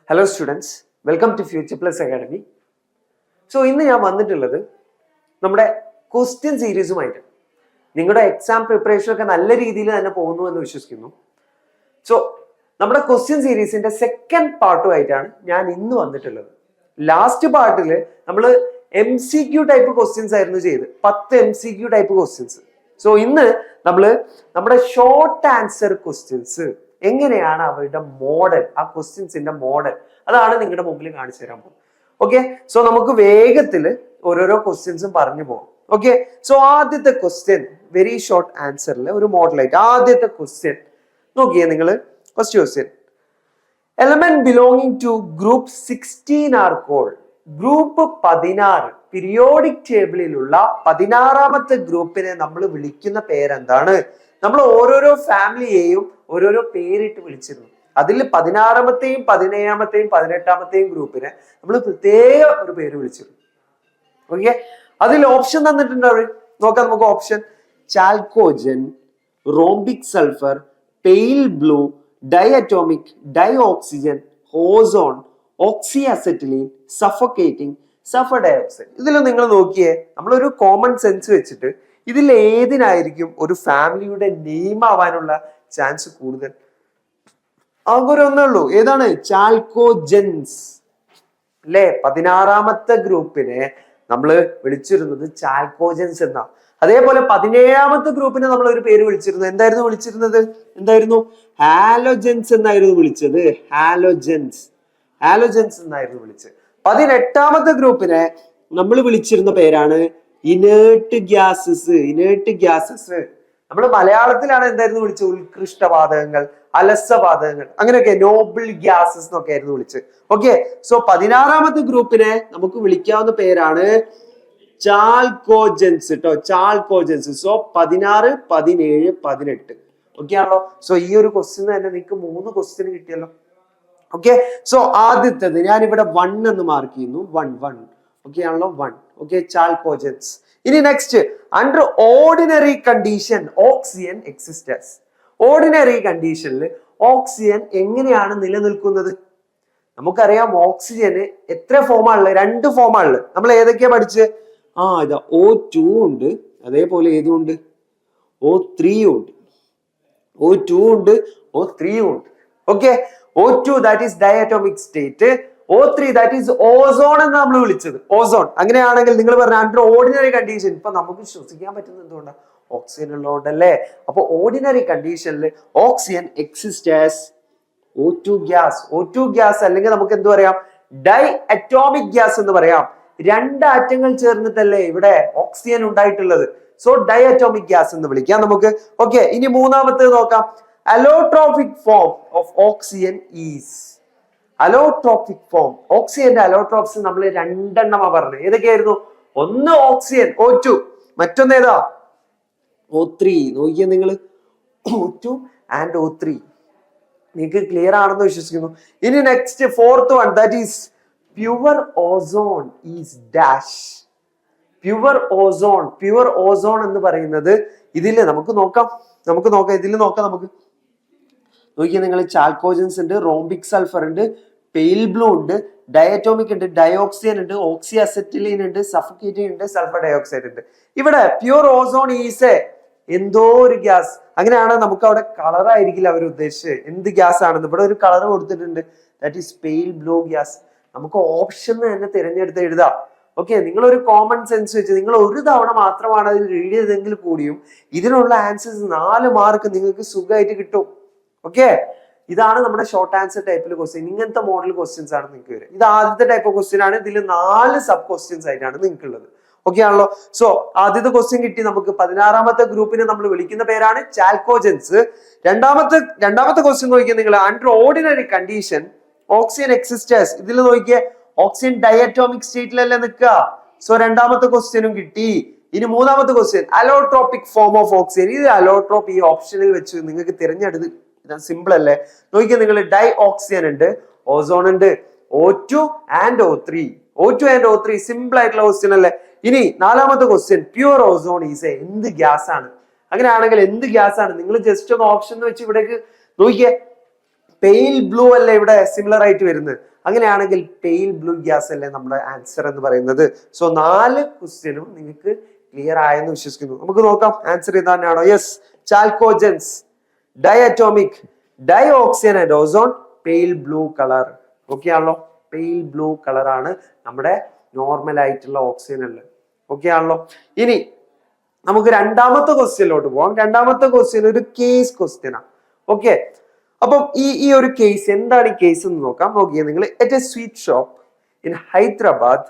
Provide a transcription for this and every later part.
Hello students, welcome to future plus academy. So ഇന്ന് ഞാൻ വന്നിട്ടുള്ളത് നമ്മുടെ ക്വസ്റ്റ്യൻ സീരീസുമായിട്ട്. നിങ്ങളുടെ എക്സാം പ്രിപ്പറേഷൻ ഒക്കെ നല്ല രീതിയിൽ തന്നെ പോകുന്നു എന്ന് വിശ്വസിക്കുന്നു. സോ നമ്മുടെ ക്വസ്റ്റ്യൻ സീരീസിന്റെ സെക്കൻഡ് പാർട്ടുമായിട്ടാണ് ഞാൻ ഇന്ന് വന്നിട്ടുള്ളത്. ലാസ്റ്റ് പാർട്ടിൽ നമ്മൾ MCQ ടൈപ്പ് ക്വസ്റ്റ്യൻസ് ആയിരുന്നു ചെയ്ത് 10 MCQ ടൈപ്പ് ക്വസ്റ്റ്യൻസ്. സോ ഇന്ന് നമ്മൾ നമ്മുടെ ഷോർട്ട് ആൻസർ ക്വസ്റ്റ്യൻസ് എങ്ങനെയാണ് അവരുടെ മോഡൽ, ആ ക്വസ്റ്റ്യൻസിന്റെ മോഡൽ അതാണ് നിങ്ങളുടെ മുമ്പിൽ കാണിച്ചു തരാൻ പോകുന്നത്. ഓക്കെ, സോ നമുക്ക് വേഗത്തിൽ ഓരോരോ ക്വസ്റ്റ്യൻസും പറഞ്ഞു പോകാം. ഓക്കെ, സോ ആദ്യത്തെ ക്വസ്റ്റ്യൻ വെരി ഷോർട്ട് ആൻസറിൽ ഒരു മോഡലായിട്ട് ആദ്യത്തെ ക്വസ്റ്റ്യൻ നോക്കിയേ നിങ്ങൾ. First question, element belonging to group 16 are called. Group 16 periodic ടേബിളിലുള്ള 16ാമത്തെ ഗ്രൂപ്പിനെ നമ്മൾ വിളിക്കുന്ന പേരെന്താണ്? നമ്മൾ ഓരോരോ ഫാമിലിയെയും ഓരോരോ പേരിട്ട് വിളിച്ചിരുന്നു. അതിൽ 16ാമത്തെയും 17ാമത്തെയും 18ാമത്തെയും ഗ്രൂപ്പിനെ നമ്മൾ പ്രത്യേക ഒരു പേര് വിളിച്ചിരുന്നു. ഓക്കെ, അതിൽ ഓപ്ഷൻ തന്നിട്ടുണ്ട് അവിടെ നോക്കാം നമുക്ക്. Option chalcogen, rhombic sulphur, pale blue, diatomic, dioxygen, ozone, oxy acetylene, suffocating, sulphur dioxide. ഇതിൽ നിങ്ങൾ നോക്കിയേ, നമ്മളൊരു കോമൺ സെൻസ് വെച്ചിട്ട് ഇതിൽ ഏതിനായിരിക്കും ഒരു ഫാമിലിയുടെ നെയിം ആവാനുള്ള ചാൻസ് കൂടുതൽ? ആകെ ഒന്നേ ഉള്ളൂ, ഏതാണ്? ചാൽക്കോജൻസ് അല്ലേ? 16ാമത്തെ ഗ്രൂപ്പിനെ നമ്മൾ വിളിച്ചിരുന്നത് ചാൽക്കോജൻസ് എന്നാ. അതേപോലെ 17ാമത്തെ ഗ്രൂപ്പിനെ നമ്മൾ ഒരു പേര് വിളിച്ചിരുന്നു. എന്തായിരുന്നു? ഹാലോജൻസ് എന്നായിരുന്നു വിളിച്ചത്. ഹാലോജൻസ് എന്നായിരുന്നു വിളിച്ചത്. 18ാമത്തെ ഗ്രൂപ്പിനെ നമ്മൾ വിളിച്ചിരുന്ന പേരാണ് ഇനേർട്ട് ഗ്യാസസ്. നമ്മൾ മലയാളത്തിലാണ് എന്തായിരുന്നു വിളിച്ചത്? ഉത്കൃഷ്ടവാതകങ്ങൾ, അലസവാതകങ്ങൾ, അങ്ങനെയൊക്കെ നോബിൾ ഗ്യാസസ് എന്നൊക്കെ ആയിരുന്നു വിളിച്ചത്. ഓക്കെ, സോ 16ാമത്തെ ഗ്രൂപ്പിനെ നമുക്ക് വിളിക്കാവുന്ന പേരാണ് ചാൽക്കോജൻസ് കേട്ടോ, ചാൽക്കോജൻസ്. സോ 16, 17, 18 ഓക്കെ ആണല്ലോ. സോ ഈ ഒരു ക്വസ്റ്റ്യൻ തന്നെ നിങ്ങൾക്ക് 3 ക്വസ്റ്റ്യൻ കിട്ടിയല്ലോ. ഓക്കെ, സോ ആദ്യത്തേത് ഞാൻ ഇവിടെ 1 എന്ന് മാർക്ക് ചെയ്യുന്നു. 1 ഓക്കെ ആണല്ലോ, 1. Okay, chalcogens. ഇനി next, under ordinary condition oxygen exists. Ordinary കണ്ടീഷനിൽ ഓക്സിജൻ എങ്ങനെയാണ് നിലനിൽക്കുന്നത്? നമുക്കറിയാം ഓക്സിജന് എത്ര ഫോമാണുള്ളത്? 2 ഫോമാണുള്ളത്. നമ്മൾ ഏതൊക്കെയാ പഠിച്ച്? ഇതാ O2 ഉണ്ട്, അതേപോലെ ഏതുണ്ട്? O3 ഉണ്ട്. O2 ഉണ്ട്, O3 ഉണ്ട്. Okay, O2 that is diatomic state, O3 that is ozone എന്ന് നമ്മൾ വിളിച്ചത്. ഓസോൺ. അങ്ങനെയാണെങ്കിൽ നിങ്ങൾ പറഞ്ഞ അണ്ടർ ഓർഡിനറി കണ്ടീഷൻ ഇപ്പൊ നമുക്ക് ശ്വസിക്കാൻ പറ്റുന്നത് എന്തുകൊണ്ടാണ്? ഓക്സിജൻ ഉള്ളതുകൊണ്ടല്ലേ. അപ്പൊ ഓർഡിനറി കണ്ടീഷനിൽ oxygen exist as O2 gas, അല്ലെങ്കിൽ നമുക്ക് എന്ത് പറയാം? ഡൈ അറ്റോമിക് ഗ്യാസ് എന്ന് പറയാം. 2 ആറ്റങ്ങൾ ചേർന്നിട്ടല്ലേ ഇവിടെ ഓക്സിജൻ ഉണ്ടായിട്ടുള്ളത്. സോ ഡൈ അറ്റോമിക് ഗ്യാസ് എന്ന് വിളിക്കാം നമുക്ക്. ഓക്കെ, ഇനി മൂന്നാമത്തേത് നോക്കാം. Allotropic form of oxygen is. Allotropic form, ഓക്സിജന്റെ അലോട്രോപ്സ് നമ്മൾ 2 എണ്ണമാ പറഞ്ഞത്. ഏതൊക്കെയായിരുന്നു? ഒന്ന് ഓക്സിജൻ O2, മറ്റൊന്ന് ഏതാ? O3. നോക്കിയാ നിങ്ങൾ, O2 ആൻഡ് O3. നിങ്ങൾക്ക് ക്ലിയർ ആണെന്ന് വിശ്വസിക്കുന്നു. ഇനി next 4th one, that is pure ozone is dash. Pure ozone എന്ന് പറയുന്നത് ഇതില് നമുക്ക് നോക്കാം. ഇതിൽ നോക്കാം നമുക്ക്. നോക്കിയാൽ നിങ്ങൾ, ചാൽക്കോജൻസ് ഉണ്ട്, റോംബിക് സൾഫർ ഉണ്ട്, പെയിൽ ബ്ലൂ ഉണ്ട്, ഡയറ്റോമിക് ഉണ്ട്, ഡയോക്സിജൻ ഉണ്ട്, ഓക്സി അസറ്റിലീൻ ഉണ്ട്, സഫോക്കേറ്റിംഗ് ഉണ്ട്, സൾഫർ ഡയോക്സൈഡ് ഉണ്ട്. ഇവിടെ പ്യുവർ ഓസോൺ ഈസ് എന്തോ ഒരു ഗ്യാസ്. അങ്ങനെയാണ് നമുക്ക് അവിടെ കളർ ആയിരിക്കില്ല അവർ ഉദ്ദേശിച്ചത് എന്ത് ഗ്യാസ് ആണെന്ന്. ഇവിടെ ഒരു കളർ കൊടുത്തിട്ടുണ്ട്, that is pale blue gas. നമുക്ക് ഓപ്ഷൻ തന്നെ തിരഞ്ഞെടുത്ത് എഴുതാം. ഓക്കെ, നിങ്ങളൊരു കോമൺ സെൻസ് വെച്ച് നിങ്ങൾ ഒരു തവണ മാത്രമാണ് അതിൽ റീഡ് ചെയ്തെങ്കിൽ കൂടിയും ഇതിനുള്ള ആൻസേഴ്സ് 4 മാർക്ക് നിങ്ങൾക്ക് സുഖമായിട്ട് കിട്ടും. ഓക്കെ, ഇതാണ് നമ്മുടെ ഷോർട്ട് ആൻസർ ടൈപ്പിൽ ക്വസ്റ്റ്യൻ. ഇങ്ങനത്തെ മോഡൽ ക്വസ്റ്റ്യൻസ് ആണ് നിങ്ങൾക്ക് വരിക. ഇത് ആദ്യത്തെ ടൈപ്പ് ഓഫ് ക്വസ്റ്റ്യൻ ആണ്. ഇതിൽ 4 സബ് ക്വസ്റ്റ്യൻസ് ആയിട്ടാണ് നിങ്ങൾക്ക് ഉള്ളത്. ഓക്കെ ആണല്ലോ. സോ ആദ്യത്തെ ക്വസ്റ്റ്യൻ കിട്ടി നമുക്ക്. 16ാമത്തെ ഗ്രൂപ്പിനെ നമ്മൾ വിളിക്കുന്ന പേരാണ് ചാൽക്കോജൻസ്. രണ്ടാമത്തെ ക്വസ്റ്റ്യൻ നോക്കിയാൽ നിങ്ങൾ, അണ്ടർ ഓർഡിനറി കണ്ടീഷൻ ഓക്സിജൻ എക്സിസ്റ്റേഴ്സ്. ഇതിൽ നോക്കിയേ, ഓക്സിജൻ ഡയറ്റോമിക് സ്റ്റേറ്റിലല്ലേ നിൽക്കുക. സോ 2ാമത്തെ ക്വസ്റ്റ്യനും കിട്ടി. ഇനി 3ാമത്തെ question, allotropic form of oxygen. ഇത് അലോട്രോപ്പ് ഈ ഓപ്ഷനിൽ വെച്ച് നിങ്ങൾക്ക് തിരഞ്ഞെടുത്ത് സിമ്പിൾ അല്ലേ. നോക്കിയാൽ നിങ്ങൾ, ഡൈ ഓക്സിജൻ ഉണ്ട്, ഓസോൺ ഉണ്ട്, O2 ആൻഡ് O3 സിമ്പിൾ ആയിട്ടുള്ള ക്വസ്റ്റ്യൻ അല്ലേ. ഇനി 4ാമത്തെ ക്വസ്റ്റ്യൻ, പ്യുവർ ഓസോൺ ഈസ് എന്ത് ഗ്യാസ് ആണ്? അങ്ങനെയാണെങ്കിൽ എന്ത് ഗ്യാസ് ആണ്? നിങ്ങൾ ജസ്റ്റ് ഒന്ന് ഓപ്ഷൻ വെച്ച് ഇവിടേക്ക് നോക്കിയേ. പെയിൽ ബ്ലൂ അല്ലേ ഇവിടെ സിമിലർ ആയിട്ട് വരുന്നത്. അങ്ങനെയാണെങ്കിൽ പെയിൽ ബ്ലൂ ഗ്യാസ് അല്ലേ നമ്മുടെ ആൻസർ എന്ന് പറയുന്നത്. സോ 4 ക്വസ്റ്റ്യനും നിങ്ങൾക്ക് ക്ലിയർ ആയെന്ന് വിശ്വസിക്കുന്നു. നമുക്ക് നോക്കാം ആൻസർ ഇതാണോ. Yes, ചാൽക്കോജൻസ്, diatomic, dioxin and ozone, pale blue colour. Okay ആണല്ലോ, പെയിൽ ബ്ലൂ കളർ ആണ് നമ്മുടെ നോർമൽ ആയിട്ടുള്ള ഓക്സിജൻ ഉള്ളത്. ഓക്കെ ആണല്ലോ. ഇനി നമുക്ക് രണ്ടാമത്തെ ക്വസ്റ്റ്യനിലോട്ട് പോവാം. രണ്ടാമത്തെ ക്വസ്റ്റ്യൻ ഒരു കേസ് ക്വസ്റ്റ്യൻ ആണ്. ഓക്കെ, അപ്പം ഈ ഒരു കേസ് എന്താണ് ഈ കേസ് എന്ന് നോക്കാം. നോക്കിയേ നിങ്ങൾ. At a sweet shop in Hyderabad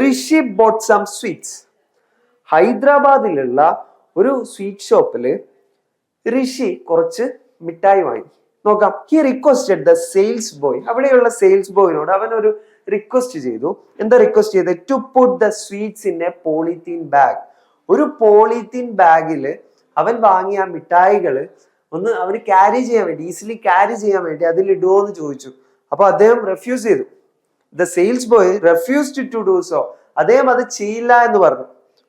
Rishi bought some sweets. ഹൈദരാബാദിലുള്ള ഒരു സ്വീറ്റ് ഷോപ്പില് ഋഷി കുറച്ച് മിഠായി വാങ്ങി. നോക്കാം. He requested the sales boy. അവിടെയുള്ള സെയിൽസ് ബോയിനോട് അവൻ ഒരു റിക്വസ്റ്റ് ചെയ്തു. എന്താ റിക്വസ്റ്റ് ചെയ്തത്? To put the sweets in a polythene bag. ഒരു പോളിത്തീൻ ബാഗില് അവൻ വാങ്ങിയ മിഠായികള് ഒന്ന് അവന് ക്യാരി ചെയ്യാൻ വേണ്ടി, ഈസിലി ക്യാരി ചെയ്യാൻ വേണ്ടി അതിൽ ഇടുവോ എന്ന് ചോദിച്ചു. അപ്പൊ അദ്ദേഹം റെഫ്യൂസ് ചെയ്തു. The sales boy refused to do so. അദ്ദേഹം അത് ചെയ്യില്ല എന്ന് പറഞ്ഞു.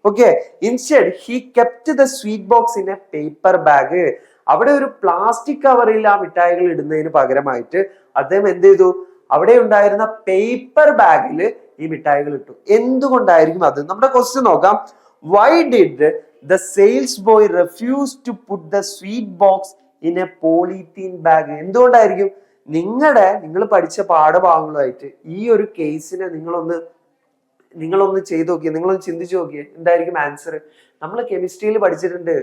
Okay, instead he kept the sweet box in a paper bag. അവിടെ ഒരു പ്ലാസ്റ്റിക് കവറിൽ ആ മിഠായികൾ ഇടുന്നതിന് പകരമായിട്ട് അദ്ദേഹം എന്ത് ചെയ്തു? അവിടെ ഉണ്ടായിരുന്ന പേപ്പർ ബാഗിൽ ഈ മിഠായികൾ ഇട്ടു. എന്തുകൊണ്ടായിരിക്കും അത്? നമ്മുടെ ക്വസ്റ്റ്യൻ നോക്കാം. Why did the sales boy refuse to put the sweet box in a polythene bag? എന്തുകൊണ്ടായിരിക്കും? നിങ്ങൾ പഠിച്ച പാഠഭാഗങ്ങളുമായിട്ട് ഈ ഒരു കേസിനെ നിങ്ങളൊന്ന് ചെയ്ത് നോക്കിയേ, നിങ്ങളൊന്ന് ചിന്തിച്ചു നോക്കിയേ. എന്തായിരിക്കും ആൻസർ? നമ്മൾ കെമിസ്ട്രിയിൽ പഠിച്ചിട്ടുണ്ട്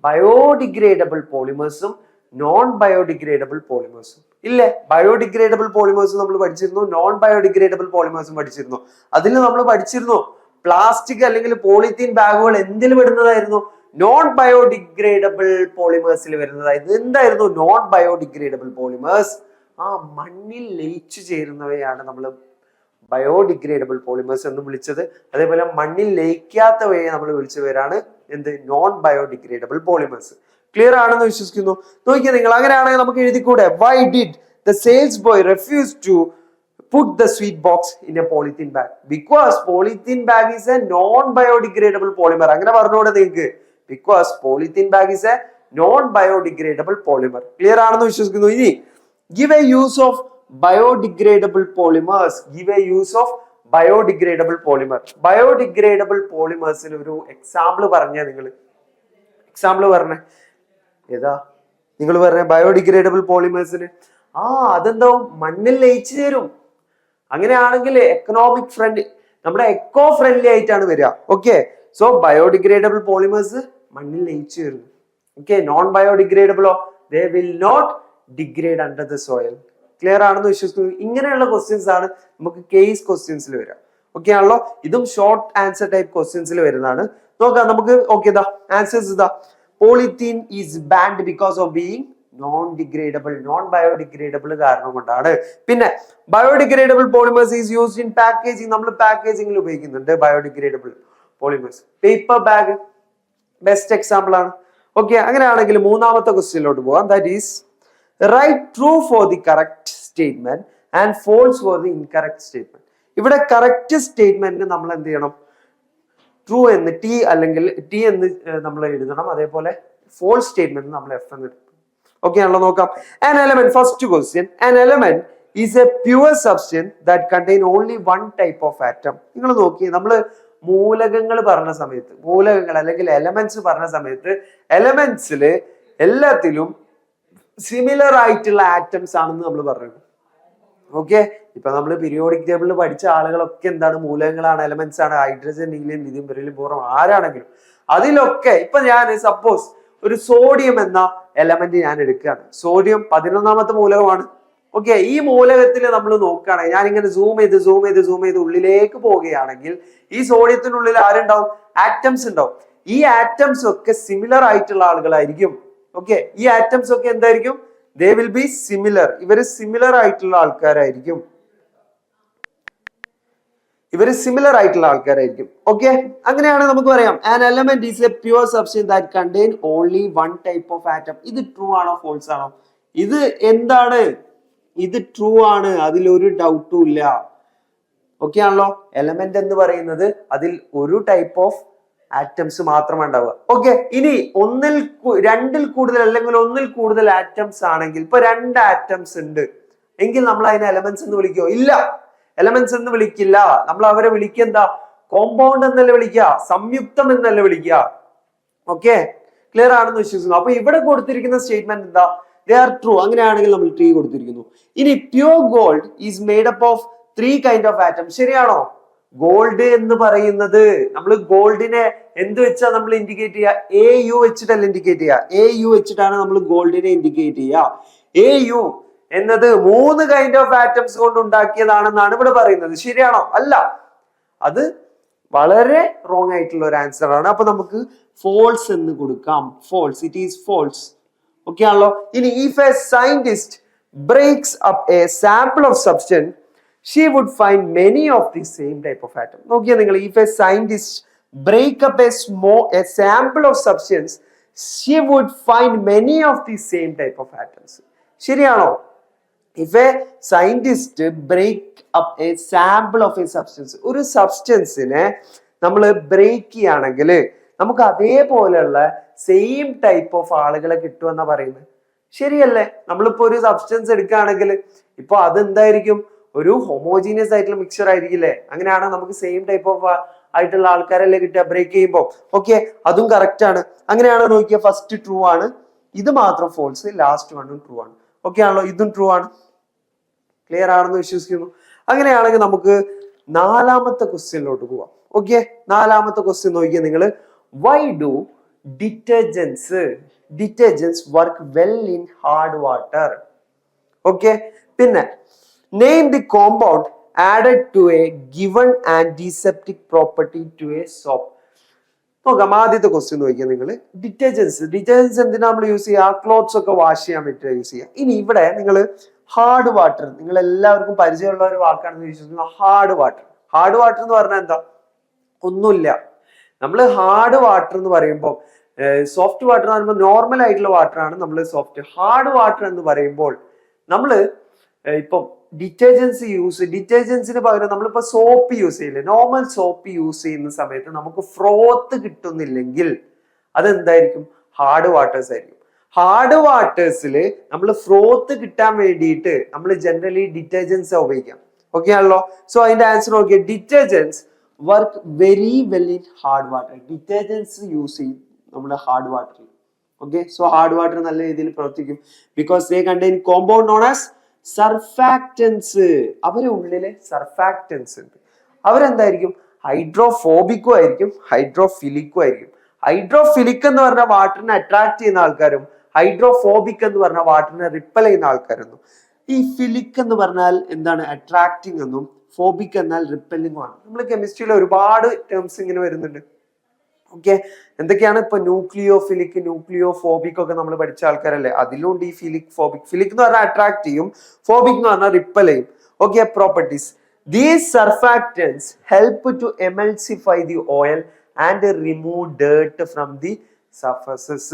ബയോഡിഗ്രേഡബിൾ പോളിമേഴ്സും നോൺ ബയോഡിഗ്രേഡബിൾ പോളിമേഴ്സും ഇല്ലേ? ബയോഡിഗ്രേഡബിൾ പോളിമേഴ്സും നമ്മൾ പഠിച്ചിരുന്നു, നോൺ ബയോഡിഗ്രേഡബിൾ പോളിമേഴ്സും പഠിച്ചിരുന്നു. അതിൽ നമ്മൾ പഠിച്ചിരുന്നു പ്ലാസ്റ്റിക് അല്ലെങ്കിൽ പോളിത്തീൻ ബാഗുകൾ എന്തിൽ വരുന്നതായിരുന്നു? Non biodegradable പോളിമേഴ്സിൽ വരുന്നതായിരുന്നു. എന്തായിരുന്നു നോൺ ബയോഡിഗ്രേഡബിൾ പോളിമേഴ്സ്? മണ്ണിൽ ലയിച്ചു ചേരുന്നവയാണ് നമ്മൾ ബയോഡിഗ്രേഡബിൾ പോളിമേഴ്സ് എന്ന് വിളിച്ചത്. അതേപോലെ മണ്ണിൽ ലയിക്കാത്തവയെ നമ്മൾ വിളിച്ച പേരാണ് എന്ത്? Non biodegradable polymers. ക്ലിയർ ആണെന്ന് വിശ്വസിക്കുന്നു. നോക്കിയാൽ നിങ്ങൾ. അങ്ങനെയാണെങ്കിൽ നമുക്ക് എഴുതിക്കൂടെ? Why did the sales boy refuse to put the sweet box in a polythene bag? Because polythene bag is a non-biodegradable polymer. അങ്ങനെ പറഞ്ഞോടെ നിങ്ങൾക്ക്. Because polythene bag is a non-biodegradable polymer. Clear ആണെന്ന് വിശ്വസിക്കുന്നു. ഇനി give a use of biodegradable polymers. Give a use of biodegradable polymer. Biodegradable polymers-ന് ഒരു example പറഞ്ഞാൽ നിങ്ങൾ. Example പറഞ്ഞേ ഏതാ? നിങ്ങൾ പറഞ്ഞ ബയോഡിഗ്രേഡബിൾ പോളിമേഴ്സിന് അതെന്തോ മണ്ണിൽ ലയിച്ചു ചേരും. അങ്ങനെയാണെങ്കിൽ എക്കണോമിക് ഫ്രണ്ട്ലി, നമ്മുടെ എക്കോ ഫ്രണ്ട്ലി ആയിട്ടാണ് വരിക. ഓക്കെ, സോ ബയോഡിഗ്രേഡബിൾ പോളിമേഴ്സ് മണ്ണിൽ ലയിച്ചു വരുന്നു. ഓക്കെ, നോൺ ബയോഡിഗ്രേഡബിളോ? They will not degrade under the soil. Clear ആണെന്ന് വിശ്വസിക്കുന്നു. ഇങ്ങനെയുള്ള ക്വസ്റ്റ്യൻസ് ആണ് നമുക്ക് കേസ് ക്വസ്റ്റ്യൻസിൽ വരിക. ഓക്കെ ആണല്ലോ. ഇതും ഷോർട്ട് ആൻസർ ടൈപ്പ് ക്വസ്റ്റ്യൻസിൽ വരുന്നതാണ്. നോക്കാം നമുക്ക്. ഓക്കെ, ഇതാ ആൻസേഴ്സ്. ഇതാ polythene is banned because of being non degradable, non biodegradable കാരണം കൊണ്ടാണ്. പിന്നെ biodegradable polymers is used in packaging. നമ്മൾ പാക്കേജിംഗിൽ ഉപയോഗിക്കുന്നുണ്ട് biodegradable polymers. Paper bag best example ആണ്. ഓക്കെ, അങ്ങനെയാണെങ്കിൽ മൂന്നാമത്തെ ക്വസ്റ്റ്യനിലോട്ട് പോകാം. That is right true for the correct statement and false for the incorrect statement. ഇവിടെ കറക്റ്റ് സ്റ്റേറ്റ്മെന്റ് നമ്മൾ എന്ത് ചെയ്യണം? ട്രൂ എന്ന് ടി അല്ലെങ്കിൽ ടി എന്ന് നമ്മൾ എഴുതണം. അതേപോലെ ഫോൾസ് സ്റ്റേറ്റ്മെന്റ് നമ്മൾ എഫ് എന്ന് എഴുതണം. ഓക്കെ ആണല്ലോ. നോക്കാം. An element, first question, an element is a pure substance that contain only one type of atom. നിങ്ങൾ നോക്കി, നമ്മൾ മൂലകങ്ങൾ പറഞ്ഞ സമയത്ത്, മൂലകങ്ങൾ അല്ലെങ്കിൽ എലമെന്റ്സ് പറഞ്ഞ സമയത്ത് എലമെന്റ്സിൽ എല്ലാത്തിലും സിമിലർ ആയിട്ടുള്ള ആറ്റംസ് ആണെന്ന് നമ്മൾ പറഞ്ഞു. ഓക്കെ, ഇപ്പൊ നമ്മൾ പീരിയോഡിക് ടേബിളിൽ പഠിച്ച ആളുകളൊക്കെ എന്താണ്? മൂലകങ്ങളാണ്, എലമെന്റ്സ് ആണ്. Hydrogen, helium, lithium, beryllium, boron ആരാണെങ്കിലും അതിലൊക്കെ ഇപ്പൊ ഞാൻ സപ്പോസ് ഒരു സോഡിയം എന്ന എലമെന്റ് ഞാൻ എടുക്കുകയാണ്. സോഡിയം 11ാമത്തെ മൂലകമാണ്. ഓക്കെ, ഈ മൂലകത്തിൽ നമ്മൾ നോക്കുകയാണെങ്കിൽ ഞാനിങ്ങനെ സൂം ചെയ്ത് ഉള്ളിലേക്ക് പോവുകയാണെങ്കിൽ ഈ സോഡിയത്തിനുള്ളിൽ ആരുണ്ടാവും? ആറ്റംസ് ഉണ്ടാവും. ഈ ആറ്റംസ് ഒക്കെ സിമിലർ ആയിട്ടുള്ള ആളുകളായിരിക്കും. ഓക്കെ, ഈ ആറ്റംസ് ഒക്കെ എന്തായിരിക്കും? They will be similar. ഇവര് സിമിലർ ആയിട്ടുള്ള ആൾക്കാരായിരിക്കും. ഓക്കെ, അങ്ങനെയാണ് നമുക്ക് പറയാം. An element is A pure substance that contain only one type of atom. ഇത് ട്രൂ ആണോ ഫോൾസ് ആണോ? ഇത് എന്താണ്? ഇത് ട്രൂ ആണ്, അതിലൊരു ഡൗട്ടും ഇല്ല. ഓക്കെ ആണല്ലോ. എലമെന്റ് എന്ന് പറയുന്നത് അതിൽ ഒരു ടൈപ്പ് ഓഫ് ആറ്റംസ് മാത്രമാണ് ഉണ്ടാവുക. ഓക്കെ, ഇനി രണ്ടിൽ കൂടുതൽ അല്ലെങ്കിൽ ഒന്നിൽ കൂടുതൽ ആറ്റംസ് ആണെങ്കിൽ, ഇപ്പൊ 2 ആറ്റംസ് ഉണ്ട് എങ്കിൽ നമ്മൾ അതിനെ എലമെന്റ്സ് എന്ന് വിളിക്കോ? ഇല്ല, എലമെന്റ്സ് എന്ന് വിളിക്കില്ല. നമ്മൾ അവരെ വിളിക്കുക എന്താ? കോമ്പൗണ്ട് എന്നല്ലേ വിളിക്കുക, സംയുക്തം എന്നല്ലേ വിളിക്കുക. ഓക്കെ, ക്ലിയർ ആണെന്ന് വിശ്വസിക്കുന്നു. അപ്പൊ ഇവിടെ കൊടുത്തിരിക്കുന്ന സ്റ്റേറ്റ്മെന്റ് എന്താ? They are true. അങ്ങനെയാണെങ്കിൽ നമ്മൾ ട്രീ കൊടുത്തിരിക്കുന്നു. ഇനി pure gold is made up of 3 kind of atom. ശരിയാണോ? ഗോൾഡ് എന്ന് പറയുന്നത് നമ്മൾ ഗോൾഡിനെ എന്ത് വെച്ചാ നമ്മൾ ഇൻഡിക്കേറ്റ് ചെയ്യുക? AU വെച്ചിട്ടല്ല ഇൻഡിക്കേറ്റ് ചെയ്യുക. AU വെച്ചിട്ടാണ് നമ്മൾ ഗോൾഡിനെ ഇൻഡിക്കേറ്റ് ചെയ്യുക. AU എന്നത് 3 കൈൻഡ് ഓഫ് ആറ്റംസ് കൊണ്ട് ഉണ്ടാക്കിയതാണെന്നാണ് ഇവിടെ പറയുന്നത്. ശരിയാണോ? അല്ല, അത് വളരെ റോങ് ആയിട്ടുള്ള ഒരു ആൻസർ ആണ്. അപ്പൊ നമുക്ക് ഫോൾസ് എന്ന് കൊടുക്കാം. False, it is false. Okay ആണല്ലോ. ഇനി if a scientist breaks up a sample of substance she would find many of the same type of atom. നോക്കിയാ നിങ്ങൾ, if a scientist break up a sample of substance, she would find many of the same type of atoms. ശരിയാണോ? if a scientist break up a sample of a substance, ഒരു സബ്സ്റ്റൻസിനെ നമ്മൾ break ചെയ്യുകയാണെങ്കിൽ നമുക്ക് അതേപോലെയുള്ള same type of ആളുകളെ കിട്ടുമെന്നാ പറയുന്നത്. ശരിയല്ലേ? നമ്മളിപ്പോ ഒരു സബ്സ്റ്റൻസ് എടുക്കുകയാണെങ്കിൽ ഇപ്പൊ അതെന്തായിരിക്കും? ഒരു ഹോമോജീനിയസ് ആയിട്ടുള്ള മിക്സർ ആയിരിക്കില്ലേ? അങ്ങനെയാണ് നമുക്ക് സെയിം ടൈപ്പ് ഓഫ് ആയിട്ടുള്ള ആൾക്കാരല്ലേ കിട്ടുക ബ്രേക്ക് ചെയ്യുമ്പോൾ. ഓക്കെ, അതും കറക്റ്റ് ആണ്. അങ്ങനെയാണ് നോക്കിയ ഫസ്റ്റ് ട്രൂ ആണ്, ഇത് മാത്രം ഫോൾസ്, ലാസ്റ്റ് വണ്ണും ട്രൂ ആണ്. ഓക്കെ ആണല്ലോ, ഇതും ട്രൂ ആണ്. ക്ലിയർ ആണെന്ന് വിശ്വസിക്കുന്നു. അങ്ങനെയാണെങ്കിൽ നമുക്ക് 4ാമത്തെ ക്വസ്റ്റ്യനിലോട്ട് പോവാം. ഓക്കെ, 4ാമത്തെ ക്വസ്റ്റ്യൻ നോക്കിയാൽ നിങ്ങൾ, why do detergents work well in hard water? Okay, പിന്നെ name the compound added to a given antiseptic property to a soap. നോക്കാം, ആദ്യത്തെ ക്വസ്റ്റ്യൻ നോക്കിയാൽ നിങ്ങൾ, ഡിറ്റർജൻസ് എന്തിനാ നമ്മൾ യൂസ് ചെയ്യുക? ക്ലോത്ത്സ് ഒക്കെ വാഷ് ചെയ്യാൻ വേണ്ടിയിട്ട് യൂസ് ചെയ്യുക. ഇനി ഇവിടെ നിങ്ങൾ ഹാർഡ് വാട്ടർ, നിങ്ങൾ എല്ലാവർക്കും പരിചയമുള്ള ഒരു വാക്കാണെന്ന് വിശ്വസിക്കുന്നു. ഹാർഡ് വാട്ടർ എന്ന് പറഞ്ഞാൽ എന്താ? ഒന്നുമില്ല. നമ്മൾ ഹാർഡ് വാട്ടർ എന്ന് പറയുമ്പോൾ, സോഫ്റ്റ് വാട്ടർ എന്ന് പറയുമ്പോൾ നോർമൽ ആയിട്ടുള്ള വാട്ടർ ആണ് നമ്മൾ സോഫ്റ്റ്. ഹാർഡ് വാട്ടർ എന്ന് പറയുമ്പോൾ നമ്മൾ ഇപ്പം ഡിറ്റർജൻസിന് പകരം നമ്മളിപ്പോ സോപ്പ് യൂസ് ചെയ്യില്ലേ? നോർമൽ സോപ്പ് യൂസ് ചെയ്യുന്ന സമയത്ത് നമുക്ക് ഫ്രോത്ത് കിട്ടുന്നില്ലെങ്കിൽ അതെന്തായിരിക്കും? ഹാർഡ് വാട്ടേഴ്സ് ആയിരിക്കും. ഹാർഡ് വാട്ടേഴ്സിൽ നമ്മൾ ഫ്രോത്ത് കിട്ടാൻ വേണ്ടിയിട്ട് നമ്മൾ ജനറലി ഡിറ്റർജൻസ് ഉപയോഗിക്കാം. ഓക്കെ ആണല്ലോ. സോ അതിന്റെ answer Nokia, detergents work very well in hard water. Detergents use ചെയ്യും നമ്മുടെ ഹാർഡ് വാട്ടറിൽ. ഓക്കെ, സോ ഹാർഡ് വാട്ടർ നല്ല രീതിയിൽ പ്രവർത്തിക്കും. Because they contain compound known as surfactants. അവരെ ഉള്ളിലെ സർഫാക്റ്റൻസ് ഉണ്ട്. അവരെന്തായിരിക്കും? ഹൈഡ്രോഫോബിക്കും ആയിരിക്കും, ഹൈഡ്രോഫിലിക്കും ആയിരിക്കും. ഹൈഡ്രോഫിലിക് എന്ന് പറഞ്ഞാൽ വാട്ടറിനെ അട്രാക്ട് ചെയ്യുന്ന ആൾക്കാരും, ഹൈഡ്രോഫോബിക് എന്ന് പറഞ്ഞാൽ വാട്ടറിനെ റിപ്പൽ ചെയ്യുന്ന ആൾക്കാരെന്നും. ഈ ഫിലിക് എന്ന് പറഞ്ഞാൽ എന്താണ്? അട്രാക്റ്റിംഗ് എന്നും, ഫോബിക് എന്നാൽ റിപ്പല്ലിംഗും ആണ്. നമ്മൾ കെമിസ്ട്രിയിൽ ഒരുപാട് ടേംസ് ഇങ്ങനെ വരുന്നുണ്ട്. ഓക്കെ, എന്തൊക്കെയാണ്? ഇപ്പൊ ന്യൂക്ലിയോഫിലിക്, ന്യൂക്ലിയോഫോബിക് ഒക്കെ നമ്മൾ പഠിച്ച ആൾക്കാരല്ലേ? അതിലുണ്ട് ഈ ഫിലിക്, ഫോബിക്. ഫിലിക് എന്ന് പറഞ്ഞാൽ അട്രാക്ട് ചെയ്യും, ഫോബിക് എന്ന് പറഞ്ഞാൽ റിപ്പൽ ചെയ്യും. Okay, properties. These surfactants help to emulsify the oil and remove dirt from the surfaces.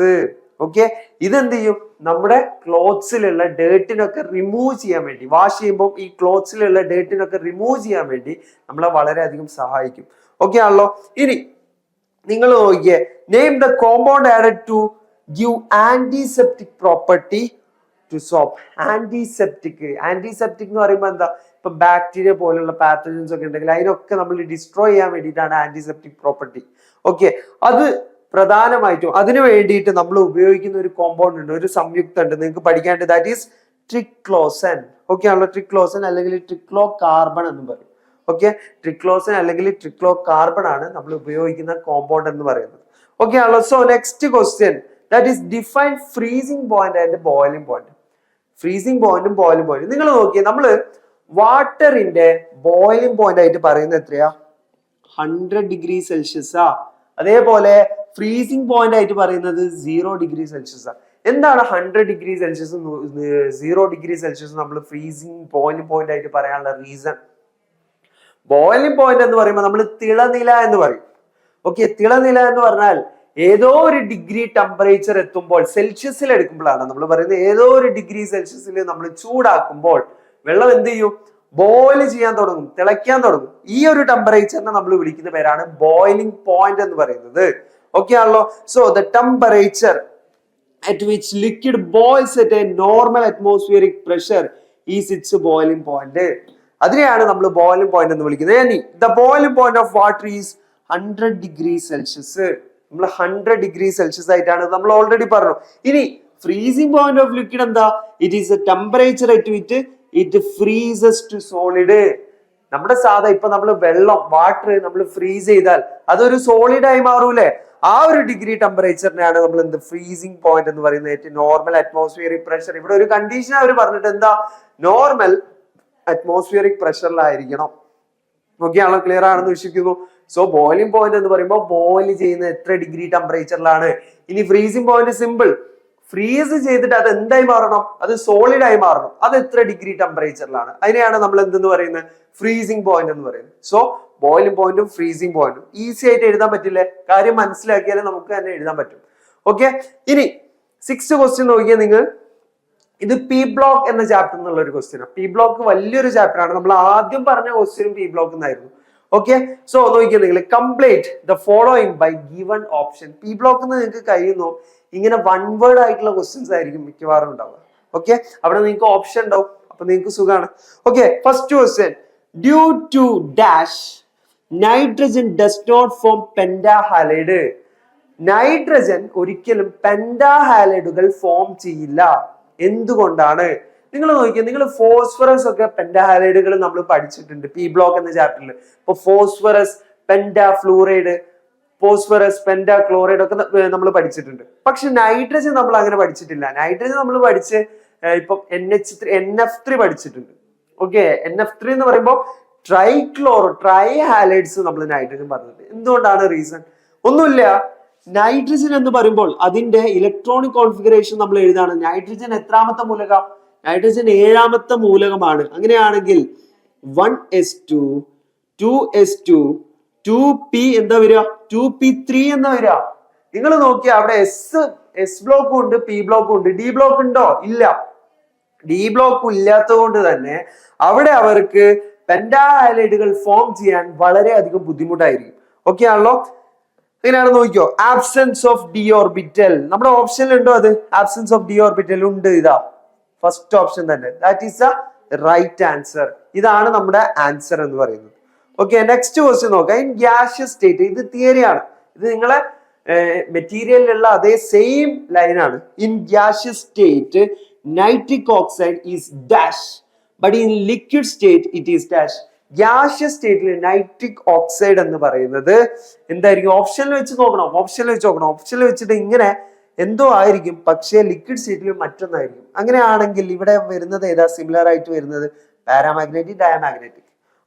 Okay, ഇതെന്ത് ചെയ്യും? നമ്മുടെ ക്ലോത്ത്സിലുള്ള ഡേർട്ടിനൊക്കെ റിമൂവ് ചെയ്യാൻ വേണ്ടി, വാഷ് ചെയ്യുമ്പോൾ ഈ ക്ലോത്ത്സിലുള്ള ഡേർട്ടിനൊക്കെ റിമൂവ് ചെയ്യാൻ വേണ്ടി നമ്മളെ വളരെയധികം സഹായിക്കും. ഓക്കെ ആണല്ലോ. ഇനി നിങ്ങൾ നോക്കിയേ, name the compound added to give antiseptic property to soap. Antiseptic എന്ന് പറയുമ്പോൾ എന്താ? ഇപ്പൊ ബാക്ടീരിയ പോലുള്ള പാത്തജൻസ് ഒക്കെ ഉണ്ടെങ്കിൽ അതിനൊക്കെ നമ്മൾ ഡിസ്ട്രോയ് ചെയ്യാൻ വേണ്ടിയിട്ടാണ് ആന്റിസെപ്റ്റിക് പ്രോപ്പർട്ടി. ഓക്കെ, അത് പ്രധാനമായിട്ടും അതിനു വേണ്ടിയിട്ട് നമ്മൾ ഉപയോഗിക്കുന്ന ഒരു കോമ്പൗണ്ട് ഉണ്ട്, ഒരു സംയുക്തം ഉണ്ട്, നിങ്ങൾക്ക് പഠിക്കാണ്ട്. That is ട്രിക്ലോസൻ. ഓക്കെ ആണല്ലോ. ട്രിക്ലോസൻ അല്ലെങ്കിൽ ട്രിക്ലോ കാർബൺ എന്ന് പറയും. ഓക്കെ, ട്രിക്ലോസൻ അല്ലെങ്കിൽ ട്രിക്ലോ കാർബൺ ആണ് നമ്മൾ ഉപയോഗിക്കുന്ന കോമ്പൗണ്ട് എന്ന് പറയുന്നത്. ഓക്കെ ആണല്ലോ. So next question, that is define freezing point and boiling point. Freezing പോയിന്റും ബോയിലിംഗ് പോയിന്റും നിങ്ങൾ നോക്കിയേ, നമ്മള് വാട്ടറിന്റെ ബോയിലിംഗ് പോയിന്റ് ആയിട്ട് പറയുന്നത് എത്രയാ? 100 ഡിഗ്രി സെൽഷ്യസാ. അതേപോലെ ഫ്രീസിംഗ് പോയിന്റ് ആയിട്ട് പറയുന്നത് 0 ഡിഗ്രി സെൽഷ്യസാ. എന്താണ് 100 ഡിഗ്രി സെൽഷ്യസും 0 ഡിഗ്രി സെൽഷ്യസും നമ്മൾ ഫ്രീസിംഗ് ബോയിലിംഗ് പോയിന്റ് ആയിട്ട് പറയാനുള്ള റീസൺ? ബോയിലിംഗ് പോയിന്റ് എന്ന് പറയുമ്പോൾ നമ്മൾ തിളനില എന്ന് പറയും. ഓക്കെ, തിളനില എന്ന് പറഞ്ഞാൽ ഏതോ ഒരു ഡിഗ്രി ടെമ്പറേച്ചർ എത്തുമ്പോൾ, സെൽഷ്യസിൽ എടുക്കുമ്പോഴാണ് നമ്മൾ പറയുന്നത്. ഏതോ ഒരു ഡിഗ്രി സെൽഷ്യസിൽ നമ്മൾ ചൂടാക്കുമ്പോൾ വെള്ളം എന്ത് ചെയ്യും? ബോയിൽ ചെയ്യാൻ തുടങ്ങും, തിളയ്ക്കാൻ തുടങ്ങും. ഈ ഒരു ടെമ്പറേച്ചറിനെ നമ്മൾ വിളിക്കുന്ന പേരാണ് ബോയിലിംഗ് പോയിന്റ് എന്ന് പറയുന്നത്. ഓക്കെ ആണല്ലോ. So the temperature at which liquid boils at a normal atmospheric pressure is its boiling point. അതിനെയാണ് നമ്മൾ ബോയിലിംഗ് പോയിന്റ് എന്ന് വിളിക്കുന്നത്. ഇനി the boiling point of water is 100 degree Celsius. നമ്മൾ 100 ഡിഗ്രി സെൽഷ്യസ് ആയിട്ടാണ് നമ്മൾ ഓൾറെഡി പറഞ്ഞു. ഇനി ഫ്രീസിംഗ് പോയിന്റ് ഓഫ് ലിക്വിഡ് എന്താ? It is a temperature at which it freezes to solid. നമ്മുടെ സാധാ ഇപ്പൊ നമ്മൾ വെള്ളം വാട്ടർ നമ്മൾ ഫ്രീസ് ചെയ്താൽ അതൊരു സോളിഡ് ആയി മാറൂലേ? ആ ഒരു ഡിഗ്രി ടെമ്പറേച്ചറിനെയാണ് നമ്മൾ എന്ത് ഫ്രീസിംഗ് പോയിന്റ് എന്ന് പറയുന്നത്. Normal atmospheric pressure. ഇവിടെ ഒരു കണ്ടീഷൻ അവർ പറഞ്ഞിട്ട് എന്താ? നോർമൽ അറ്റ്മോസ്ഫിയറിക് പ്രഷറിലായിരിക്കണം. ഓക്കെ ആണോ? ക്ലിയർ ആണെന്ന് വിശ്വസിക്കുന്നു. സോ ബോയിലിംഗ് പോയിന്റ് എന്ന് പറയുമ്പോൾ ബോയിൽ ചെയ്യുന്ന എത്ര ഡിഗ്രി ടെമ്പറേച്ചറിലാണ്. ഇനി ഫ്രീസിംഗ് പോയിന്റ് സിമ്പിൾ, ഫ്രീസ് ചെയ്തിട്ട് അത് എന്തായി മാറണം? അത് സോളിഡ് ആയി മാറണം. അത് എത്ര ഡിഗ്രി ടെമ്പറേച്ചറിലാണ്? അതിനെയാണ് നമ്മൾ എന്തെന്ന് പറയുന്നത്? ഫ്രീസിംഗ് പോയിന്റ് എന്ന് പറയുന്നത്. സോ ബോയിലിംഗ് പോയിന്റും ഫ്രീസിംഗ് പോയിന്റും ഈസി ആയിട്ട് എഴുതാൻ പറ്റില്ലേ? കാര്യം മനസ്സിലാക്കിയാലേ നമുക്ക് തന്നെ എഴുതാൻ പറ്റും. ഓക്കെ, ഇനി 6th ക്വസ്റ്റ്യൻ നോക്കിയാൽ നിങ്ങൾ, ഇത് പി ബ്ലോക്ക് എന്ന ചാപ്റ്റർ എന്നുള്ള ഒരു ക്വസ്റ്റ്യൻ ആണ്. പി ബ്ലോക്ക് വലിയൊരു ചാപ്റ്റർ ആണ്. നമ്മൾ ആദ്യം പറഞ്ഞ ക്വസ്റ്റ്യനും പി ബ്ലോക്ക് എന്നായിരുന്നു. ഓക്കെ, സോ നോക്കിയാൽ നിങ്ങൾ complete the following by given option. P block നിങ്ങൾക്ക് കഴിയുന്നു ഇങ്ങനെ വൺ വേർഡ് ആയിട്ടുള്ള ക്വസ്റ്റ്യൻസ് ആയിരിക്കും മിക്കവാറും ഉണ്ടാവുക. ഓക്കെ, അവിടെ നിങ്ങൾക്ക് ഓപ്ഷൻ ഉണ്ടാവും, അപ്പൊ നിങ്ങൾക്ക് സുഖമാണ്. Okay, first question, due to dash nitrogen does not form pentahalide. Nitrogen ഒരിക്കലും പെന്റാഹാലൈഡുകൾ ഫോം ചെയ്യില്ല. എന്തുകൊണ്ടാണ്? നിങ്ങൾ നോക്കിയാൽ, നിങ്ങൾ ഫോസ്ഫറസ് ഒക്കെ പെന്റാഹാലൈഡുകൾ നമ്മൾ പഠിച്ചിട്ടുണ്ട് പി ബ്ലോക്ക് എന്ന ചാപ്റ്ററിൽ. ഇപ്പൊ ഫോസ്ഫറസ് പെന്റാഫ്ലൂറൈഡ്, ഫോസ്ഫറസ് പെന്റാക്ലോറൈഡ് ഒക്കെ നമ്മൾ പഠിച്ചിട്ടുണ്ട്. പക്ഷെ നൈട്രജൻ നമ്മൾ അങ്ങനെ പഠിച്ചിട്ടില്ല. നൈട്രജൻ നമ്മൾ പഠിച്ച് ഇപ്പം NF3 പഠിച്ചിട്ടുണ്ട്. ഓക്കെ, NF3 എന്ന് പറയുമ്പോൾ ട്രൈ ഹാലൈഡ്സ് നമ്മൾ നൈട്രജൻ പറഞ്ഞത്. എന്തുകൊണ്ടാണ് റീസൺ? ഒന്നുമില്ല. നൈട്രജൻ എന്ന് പറയുമ്പോൾ അതിന്റെ ഇലക്ട്രോണിക് കോൺഫിഗറേഷൻ നമ്മൾ എഴുതാണ്. നൈട്രജൻ എത്രാമത്തെ മൂലകം? നൈട്രജൻ 7ാമത്തെ മൂലകമാണ്. അങ്ങനെയാണെങ്കിൽ 1s2 2s2 2p എന്താ വരിക? 2p3 എന്താ വരിക? നിങ്ങൾ നോക്കിയാൽ അവിടെ എസ് ബ്ലോക്കും ഉണ്ട്, പി ബ്ലോക്കും ഉണ്ട്. ഡി ബ്ലോക്ക് ഉണ്ടോ? ഇല്ല. ഡി ബ്ലോക്ക് ഇല്ലാത്തത് കൊണ്ട് തന്നെ അവിടെ അവർക്ക് പെന്റാഹാലൈഡുകൾ ഫോം ചെയ്യാൻ വളരെയധികം ബുദ്ധിമുട്ടായിരിക്കും. ഓക്കെ ആണല്ലോ? അങ്ങനെയാണ്. നോക്കിയോ, ആബ്സെൻസ് ഓഫ് ഡി ഓർബിറ്റൽ നമ്മുടെ ഓപ്ഷനിൽ ഉണ്ടോ? അത് ആബ്സെൻസ് ഓഫ് ഡി ഓർബിറ്റൽ ഉണ്ട്. ഇതാ ഫസ്റ്റ് ഓപ്ഷൻ തന്നെ. That is the right answer. ഇതാണ് നമ്മുടെ ആൻസർ എന്ന് പറയുന്നത്. ഓക്കെ, നെക്സ്റ്റ് ക്വസ്റ്റ്യൻ നോക്കാം. ഇൻ ഗ്യാഷ്യസ് സ്റ്റേറ്റ്, ഇത് തിയറിയാണ്. ഇത് നിങ്ങളെ മെറ്റീരിയലിലുള്ള അതേ സെയിം ലൈനാണ്. In gaseous state nitric oxide is dash, but in liquid state it is dash. Gaseous സ്റ്റേറ്റിൽ നൈട്രിക് ഓക്സൈഡ് എന്ന് പറയുന്നത് എന്തായിരിക്കും? ഓപ്ഷനിൽ വെച്ച് നോക്കണം. ഓപ്ഷനിൽ വെച്ചിട്ട് ഇങ്ങനെ എന്തോ ആയിരിക്കും, പക്ഷേ ലിക്വിഡ് സ്റ്റേറ്റിൽ മറ്റൊന്നായിരിക്കും. അങ്ങനെയാണെങ്കിൽ ഇവിടെ വരുന്നത് ഏതാ സിമിലർ ആയിട്ട് വരുന്നത്? Paramagnetic, diamagnetic.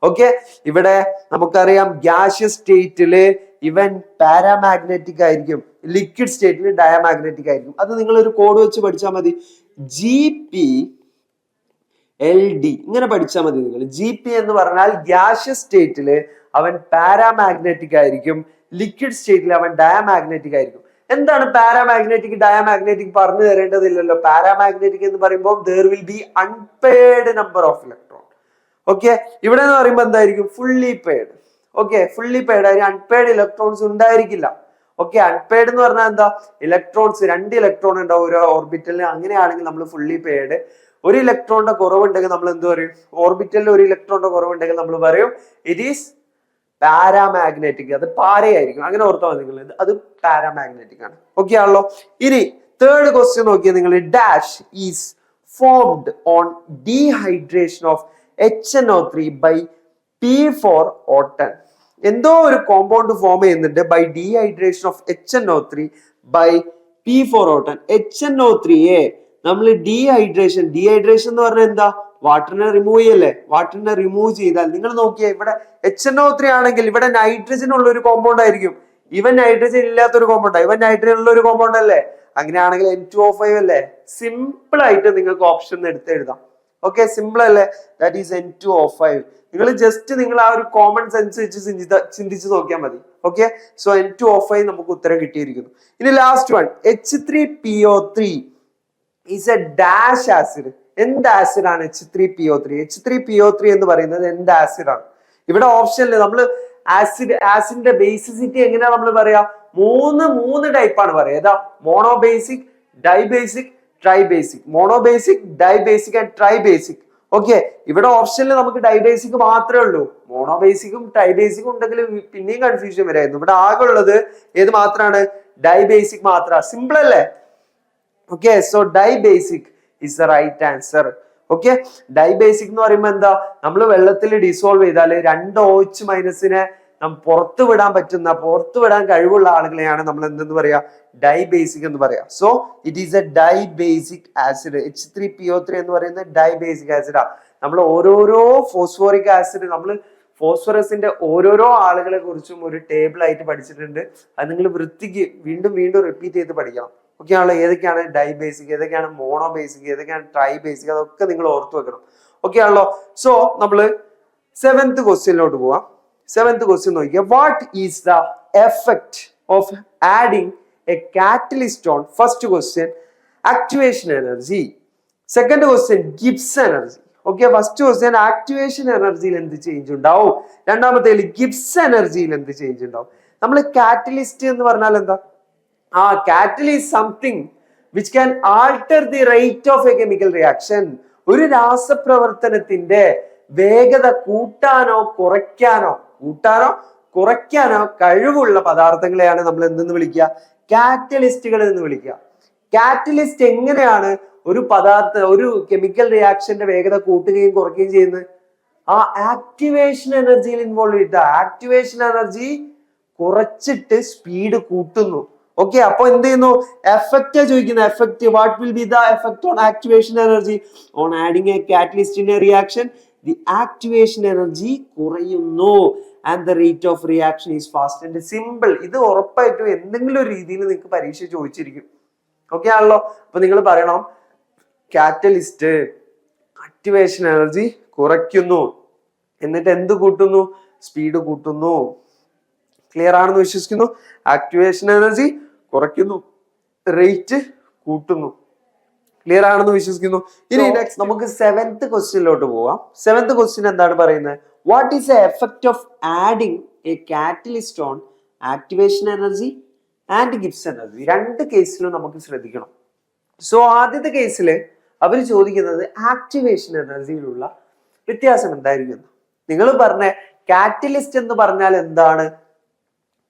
ഓക്കെ, ഇവിടെ നമുക്കറിയാം ഗ്യാഷ്യസ് സ്റ്റേറ്റില് ഇവൻ പാരാമാഗ്നറ്റിക് ആയിരിക്കും, ലിക്വിഡ് സ്റ്റേറ്റിൽ ഡയമാഗ്നറ്റിക് ആയിരിക്കും. അത് നിങ്ങൾ ഒരു കോഡ് വെച്ച് പഠിച്ചാൽ മതി. GPLD ഇങ്ങനെ പഠിച്ചാൽ മതി നിങ്ങൾ. GP എന്ന് പറഞ്ഞാൽ ഗ്യാഷ്യസ് സ്റ്റേറ്റില് അവൻ പാരാമാഗ്നറ്റിക് ആയിരിക്കും, ലിക്വിഡ് സ്റ്റേറ്റിൽ അവൻ ഡയമാഗ്നറ്റിക് ആയിരിക്കും. എന്താണ് പാരാമാഗ്നറ്റിക് ഡയമാഗ്നറ്റിക് പറഞ്ഞു തരേണ്ടതില്ലല്ലോ. പാരാമാഗ്നറ്റിക് എന്ന് പറയുമ്പോൾ there will be unpaired number of electron. Okay, ഇവിടെ എന്ന് പറയുമ്പോൾ എന്തായിരിക്കും? Fully paid. Okay, fully paid ആയിരിക്കും. അൺപെയ്ഡ് ഇലക്ട്രോൺസ് ഉണ്ടായിരിക്കില്ല. ഓക്കെ, അൺപെയ്ഡ് എന്ന് പറഞ്ഞാൽ എന്താ? ഇലക്ട്രോൺസ് 2 ഇലക്ട്രോൺ ഉണ്ടാവും ഒരു ഓർബിറ്റലിന്. അങ്ങനെയാണെങ്കിൽ നമ്മൾ ഫുള്ളി പെയ്ഡ്. ഒരു ഇലക്ട്രോണിന്റെ കുറവുണ്ടെങ്കിൽ നമ്മൾ എന്ത് പറയും? ഓർബിറ്റലിൽ ഒരു ഇലക്ട്രോണിന്റെ കുറവുണ്ടെങ്കിൽ നമ്മൾ പറയും ഇറ്റ് ഈസ് പാരാമാഗ്നറ്റിക്. അത് പാരയായിരിക്കും. അങ്ങനെ ഓർത്താൽ നിങ്ങൾ, അത് പാരാമാഗ്നറ്റിക് ആണ്. ഓക്കെ ആണല്ലോ? ഇനി തേർഡ് ക്വസ്റ്റ്യൻ നോക്കിയാൽ നിങ്ങൾ, dash is formed on dehydration of HNO3 by P4O10. എന്തോ ഒരു കോമ്പൗണ്ട് ഫോം ചെയ്യുന്നുണ്ട് by dehydration of HNO3 by P4O10. HNO3യെ നമ്മൾ ഡീഹൈഡ്രേഷൻ എന്ന് പറഞ്ഞാൽ എന്താ? വാട്ടറിനെ റിമൂവ് ചെയ്യല്ലേ? വാട്ടറിനെ റിമൂവ് ചെയ്താൽ നിങ്ങൾ നോക്കിയാൽ ഇവിടെ HNO3 ആണെങ്കിൽ ഇവിടെ നൈട്രജൻ ഉള്ള ഒരു കോമ്പൗണ്ട് ആയിരിക്കും. ഇവൻ നൈട്രജൻ ഇല്ലാത്തൊരു കോമ്പൗണ്ട്, ഇവൻ നൈട്രജൻ ഉള്ള ഒരു കോമ്പൗണ്ട് അല്ലേ? അങ്ങനെയാണെങ്കിൽ N2O5 അല്ലേ? സിമ്പിൾ ആയിട്ട് നിങ്ങൾക്ക് ഓപ്ഷൻ എടുത്ത് എഴുതാം. ഓക്കെ, സിമ്പിൾ അല്ലേ? That is N2O5. നിങ്ങൾ ജസ്റ്റ് നിങ്ങൾ ആ ഒരു കോമൺ സെൻസ് വെച്ച് ചിന്തിച്ച് നോക്കിയാൽ മതി. ഓക്കെ, സോ N2O5 നമുക്ക് ഉത്തരം കിട്ടിയിരിക്കുന്നു. ഇനി last one, H3PO3 is A dash acid. എന്ത് ആസിഡ് ആണ് H3PO3? H3PO3 എന്ന് പറയുന്നത് എന്ത് ആസിഡ് ആണ്? ഇവിടെ ഓപ്ഷനിൽ നമ്മൾ ആസിഡിന്റെ ബേസിസിറ്റി എങ്ങനെയാ നമ്മൾ പറയാ? മൂന്ന് ടൈപ്പാണ് പറയാ. ഏതാ? Monobasic, dibasic, tribasic. Monobasic, dibasic and tribasic. Okay, ഇവിടെ ഓപ്ഷനിൽ നമുക്ക് ഡൈബേസിക് മാത്രമേ ഉള്ളൂ. മോണോബേസിക്കും ഡൈബേസിക്കും ഉണ്ടെങ്കിൽ പിന്നെയും കൺഫ്യൂഷൻ വരായിരുന്നു. ഇവിടെ ആകെ ഉള്ളത് ഏത് മാത്രമാണ്? ഡൈബേസിക് മാത്രമാണ്. സിമ്പിൾ അല്ലേ? Okay, so dibasic is the right answer. Okay, dibasic എന്ന് പറയുമ്പോൾ എന്താ? നമ്മൾ വെള്ളത്തിൽ ഡിസോൾവ് ചെയ്താൽ 2 OH മൈനസിനെ പുറത്തു വിടാൻ കഴിവുള്ള ആളുകളെയാണ് നമ്മൾ എന്തെന്ന് പറയാ? ഡൈബേസിക് എന്ന് പറയാം. So it is A dibasic acid. H3PO3 എന്ന് പറയുന്നത് ഡൈബേസിക് ആസിഡാ. നമ്മൾ ഓരോരോ ഫോസ്ഫോറിക് ആസിഡ്, നമ്മൾ ഫോസ്ഫറസിന്റെ ഓരോരോ ആളുകളെ കുറിച്ചും ഒരു ടേബിൾ ആയിട്ട് പഠിച്ചിട്ടുണ്ട്. അത് നിങ്ങൾ വൃത്തിക്ക് വീണ്ടും വീണ്ടും റിപ്പീറ്റ് ചെയ്ത് പഠിക്കണം. ഓക്കെ ആണല്ലോ? ഏതൊക്കെയാണ് ഡൈബേസിക്, ഏതൊക്കെയാണ് മോണോബേസിക്, ഏതൊക്കെയാണ് ട്രൈബേസിക്, അതൊക്കെ നിങ്ങൾ ഓർത്തു വെക്കണം. ഓക്കെ ആണല്ലോ? സോ നമ്മള് 7th ക്വസ്റ്റ്യനിലോട്ട് പോവാം. 7th ക്വസ്റ്റ്യൻ നോക്കിയാൽ, what is the effect of adding a catalyst on? First question activation energy, second question Gibbs energy. Okay, first question activation എനർജിയിൽ എന്ത് ചേഞ്ച് ഉണ്ടാവും? രണ്ടാമത്തേൽ ഗിബ്സ് എനർജിയിൽ എന്ത് ചേഞ്ച് ഉണ്ടാവും? നമ്മൾ കാറ്റലിസ്റ്റ് എന്ന് പറഞ്ഞാൽ എന്താ? catalyst something which can alter the rate of a chemical reaction. ഒരു രാസപ്രവർത്തനത്തിന്റെ വേഗത കൂട്ടാനോ കുറയ്ക്കാനോ കഴിവുള്ള പദാർത്ഥങ്ങളെയാണ് നമ്മൾ എന്തെന്ന് വിളിക്കുക? കാറ്റലിസ്റ്റുകൾ എന്ന് വിളിക്കുക. കാറ്റലിസ്റ്റ് എങ്ങനെയാണ് ഒരു കെമിക്കൽ റിയാക്ഷന്റെ വേഗത കൂട്ടുകയും കുറയ്ക്കുകയും ചെയ്യുന്നത്? ആക്ടിവേഷൻ എനർജിയിൽ ഇൻവോൾവ് ചെയ്തിട്ട് ആക്ടിവേഷൻ എനർജി കുറച്ചിട്ട് സ്പീഡ് കൂട്ടുന്നു. ഓക്കെ, അപ്പൊ എന്ത് ചെയ്യുന്നു? എഫക്റ്റ് ചോദിക്കുന്ന effect. What will be the effect on activation energy? On adding a catalyst in a reaction, the activation energy കുറയുന്നു and the rate of reaction is fast and simple. ഇത് ഉറപ്പായിട്ടും എന്തെങ്കിലും ഒരു രീതിയിൽ നിങ്ങൾക്ക് പരീക്ഷ ചോദിച്ചിരിക്കും. ഓക്കെ ആണല്ലോ? അപ്പൊ നിങ്ങൾ പറയണം, കാറ്റലിസ്റ്റ് ആക്ടിവേഷൻ എനർജി കുറയ്ക്കുന്നു, എന്നിട്ട് എന്ത് കൂട്ടുന്നു? സ്പീഡ് കൂട്ടുന്നു. ക്ലിയർ ആണെന്ന് വിശ്വസിക്കുന്നു. ആക്ടിവേഷൻ എനർജി കുറയ്ക്കുന്നു, റേറ്റ് കൂട്ടുന്നു. ക്ലിയർ ആണെന്ന് വിശ്വസിക്കുന്നു. ഇനി നെക്സ്റ്റ് നമുക്ക് 7th ക്വസ്റ്റ്യനിലോട്ട് പോവാം. 7th ക്വസ്റ്റ്യൻ എന്താണ് പറയുന്നത്? What is the effect of adding a catalyst on activation energy and Gibbs energy? 2 കേസിലും നമുക്ക് ശ്രദ്ധിക്കണം. സോ ആദ്യത്തെ കേസിൽ അവർ ചോദിക്കുന്നത് ആക്ടിവേഷൻ എനർജിയിലുള്ള വ്യത്യാസം എന്തായിരിക്കും? നിങ്ങൾ പറഞ്ഞ കാറ്റലിസ്റ്റ് എന്ന് പറഞ്ഞാൽ എന്താണ്?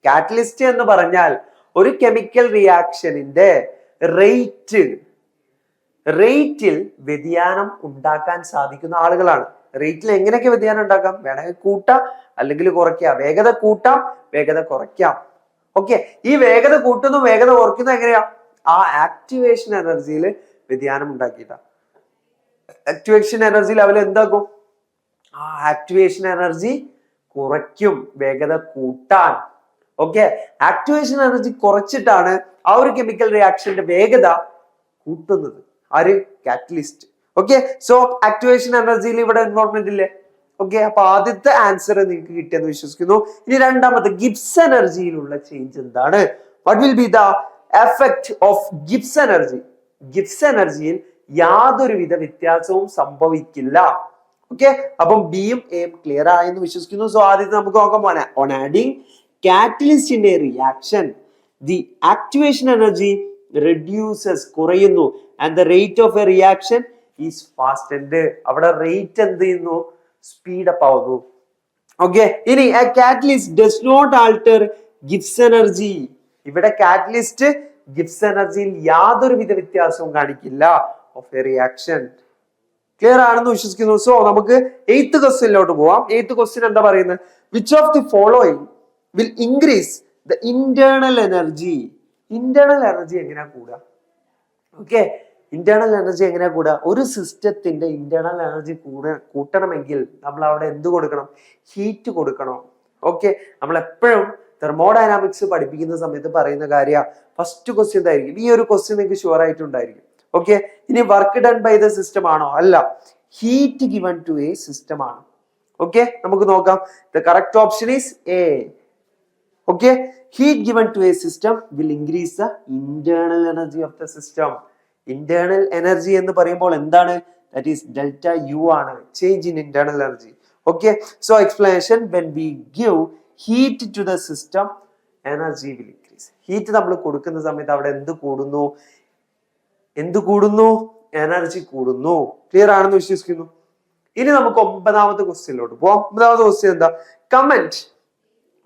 കാറ്റലിസ്റ്റ് എന്ന് പറഞ്ഞാൽ ഒരു കെമിക്കൽ റിയാക്ഷനിന്റെ റേറ്റിൽ വ്യതിയാനം ഉണ്ടാക്കാൻ സാധിക്കുന്ന ആളുകളാണ്. റേറ്റിൽ എങ്ങനെയൊക്കെ വ്യതിയാനം ഉണ്ടാക്കാം? വേണമെങ്കിൽ കൂട്ടാം, അല്ലെങ്കിൽ കുറയ്ക്കാം. വേഗത കൂട്ടാം, വേഗത കുറയ്ക്കാം. ഓക്കെ, ഈ വേഗത കൂട്ടുന്നു വേഗത കുറയ്ക്കുന്നു എങ്ങനെയാ? ആക്ടിവേഷൻ എനർജിയിൽ വ്യതിയാനം ഉണ്ടാക്കിയിട്ടാ. ആക്ടിവേഷൻ എനർജി ലെവൽ എന്താക്കും? ആക്ടിവേഷൻ എനർജി കുറയ്ക്കും വേഗത കൂട്ടാൻ. ഓക്കെ, ആക്ടിവേഷൻ എനർജി കുറച്ചിട്ടാണ് ആ ഒരു കെമിക്കൽ റിയാക്ഷന്റെ വേഗത കൂട്ടുന്നത്. ആര്? കാറ്റലിസ്റ്റ്. ഓക്കെ, സോ ആക്ടിവേഷൻ എനർജിയിൽ ഇവിടെ ഇൻവോൾവ്മെന്റ് ഇല്ലേ? ഓക്കെ, അപ്പൊ ആദ്യത്തെ ആൻസർ നിങ്ങൾക്ക് കിട്ടിയെന്ന് വിശ്വസിക്കുന്നു. ഇനി രണ്ടാമത്തെ ഗിബ്സ് എനർജിയിലുള്ള ചേഞ്ച് എന്താണ്? What will be the effect of Gibbs energy? Gibbs എനർജിയിൽ യാതൊരുവിധ വ്യത്യാസവും സംഭവിക്കില്ല. ഓക്കെ, അപ്പം ബിയും എയും ക്ലിയർ ആയെന്ന് വിശ്വസിക്കുന്നു. സോ ആദ്യത്തെ നമുക്ക് നോക്കാം. On adding catalyst in a reaction, the activation energy reduces, കുറയുന്നു, and the rate of a reaction is fastened. അവിടെ റേറ്റ് എന്ത് ചെയ്യുന്നു? സ്പീഡ് അപ്പ് ആവുന്നു. ഓക്കെ, ഇനി a catalyst does not alter Gibbs energy. ഇവിടെ കാറ്റലിസ്റ്റ് ഗിബ്സ് എനർജിയിൽ യാതൊരുവിധ വ്യത്യാസവും കാണിക്കില്ല of a reaction. ക്ലിയർ ആണെന്ന് വിശ്വസിക്കുന്നു. സോ നമുക്ക് 8th ക്വസ്റ്റ്യനിലോട്ട് പോവാം. 8th ക്വസ്റ്റ്യൻ എന്താ പറയുന്നത്? which of the following will increase the internal energy? internal energy എങ്ങനെയാ കൂടുക? ഓക്കെ, ഇന്റേണൽ എനർജി എങ്ങനെയാ കൂടുക? ഒരു സിസ്റ്റത്തിന്റെ ഇന്റേണൽ എനർജി കൂട്ടണമെങ്കിൽ നമ്മൾ അവിടെ എന്ത് കൊടുക്കണം? ഹീറ്റ് കൊടുക്കണം. ഓക്കെ, നമ്മൾ എപ്പോഴും തെർമോഡൈനാമിക്സ് പഠിപ്പിക്കുന്ന സമയത്ത് പറയുന്ന കാര്യ ഫസ്റ്റ് ക്വസ്റ്റ്യൻ എന്തായിരിക്കും? ഈ ഒരു ക്വസ്റ്റ്യൻ നിങ്ങൾക്ക് ഷുവർ ആയിട്ടുണ്ടായിരിക്കും. ഓക്കെ, ഇനി work done by the system ആണോ? അല്ല, heat given to a system ആണ്. ഓക്കെ, നമുക്ക് നോക്കാം. The correct option is A. Okay, heat given to a system will increase the internal energy of the system. Internal energy എന്ന് പറയുമ്പോൾ എന്താണ്? That is delta U ആണ്, change in internal energy. Okay, so explanation: when we give heat to the system, energy will increase. Heat നമ്മൾ കൊടുക്കുന്ന സമയത്ത് അവിടെ എന്ത് കൂടുന്നു? എനർജി കൂടുന്നു. ക്ലിയർ ആണെന്ന് വിശ്വസിക്കുന്നു. ഇനി നമുക്ക് 9ാമത്തെ ക്വസ്റ്റ്യനിലോട്ട് പോവാം. 9ാമത്തെ ക്വസ്റ്റ്യൻ എന്താ? Comment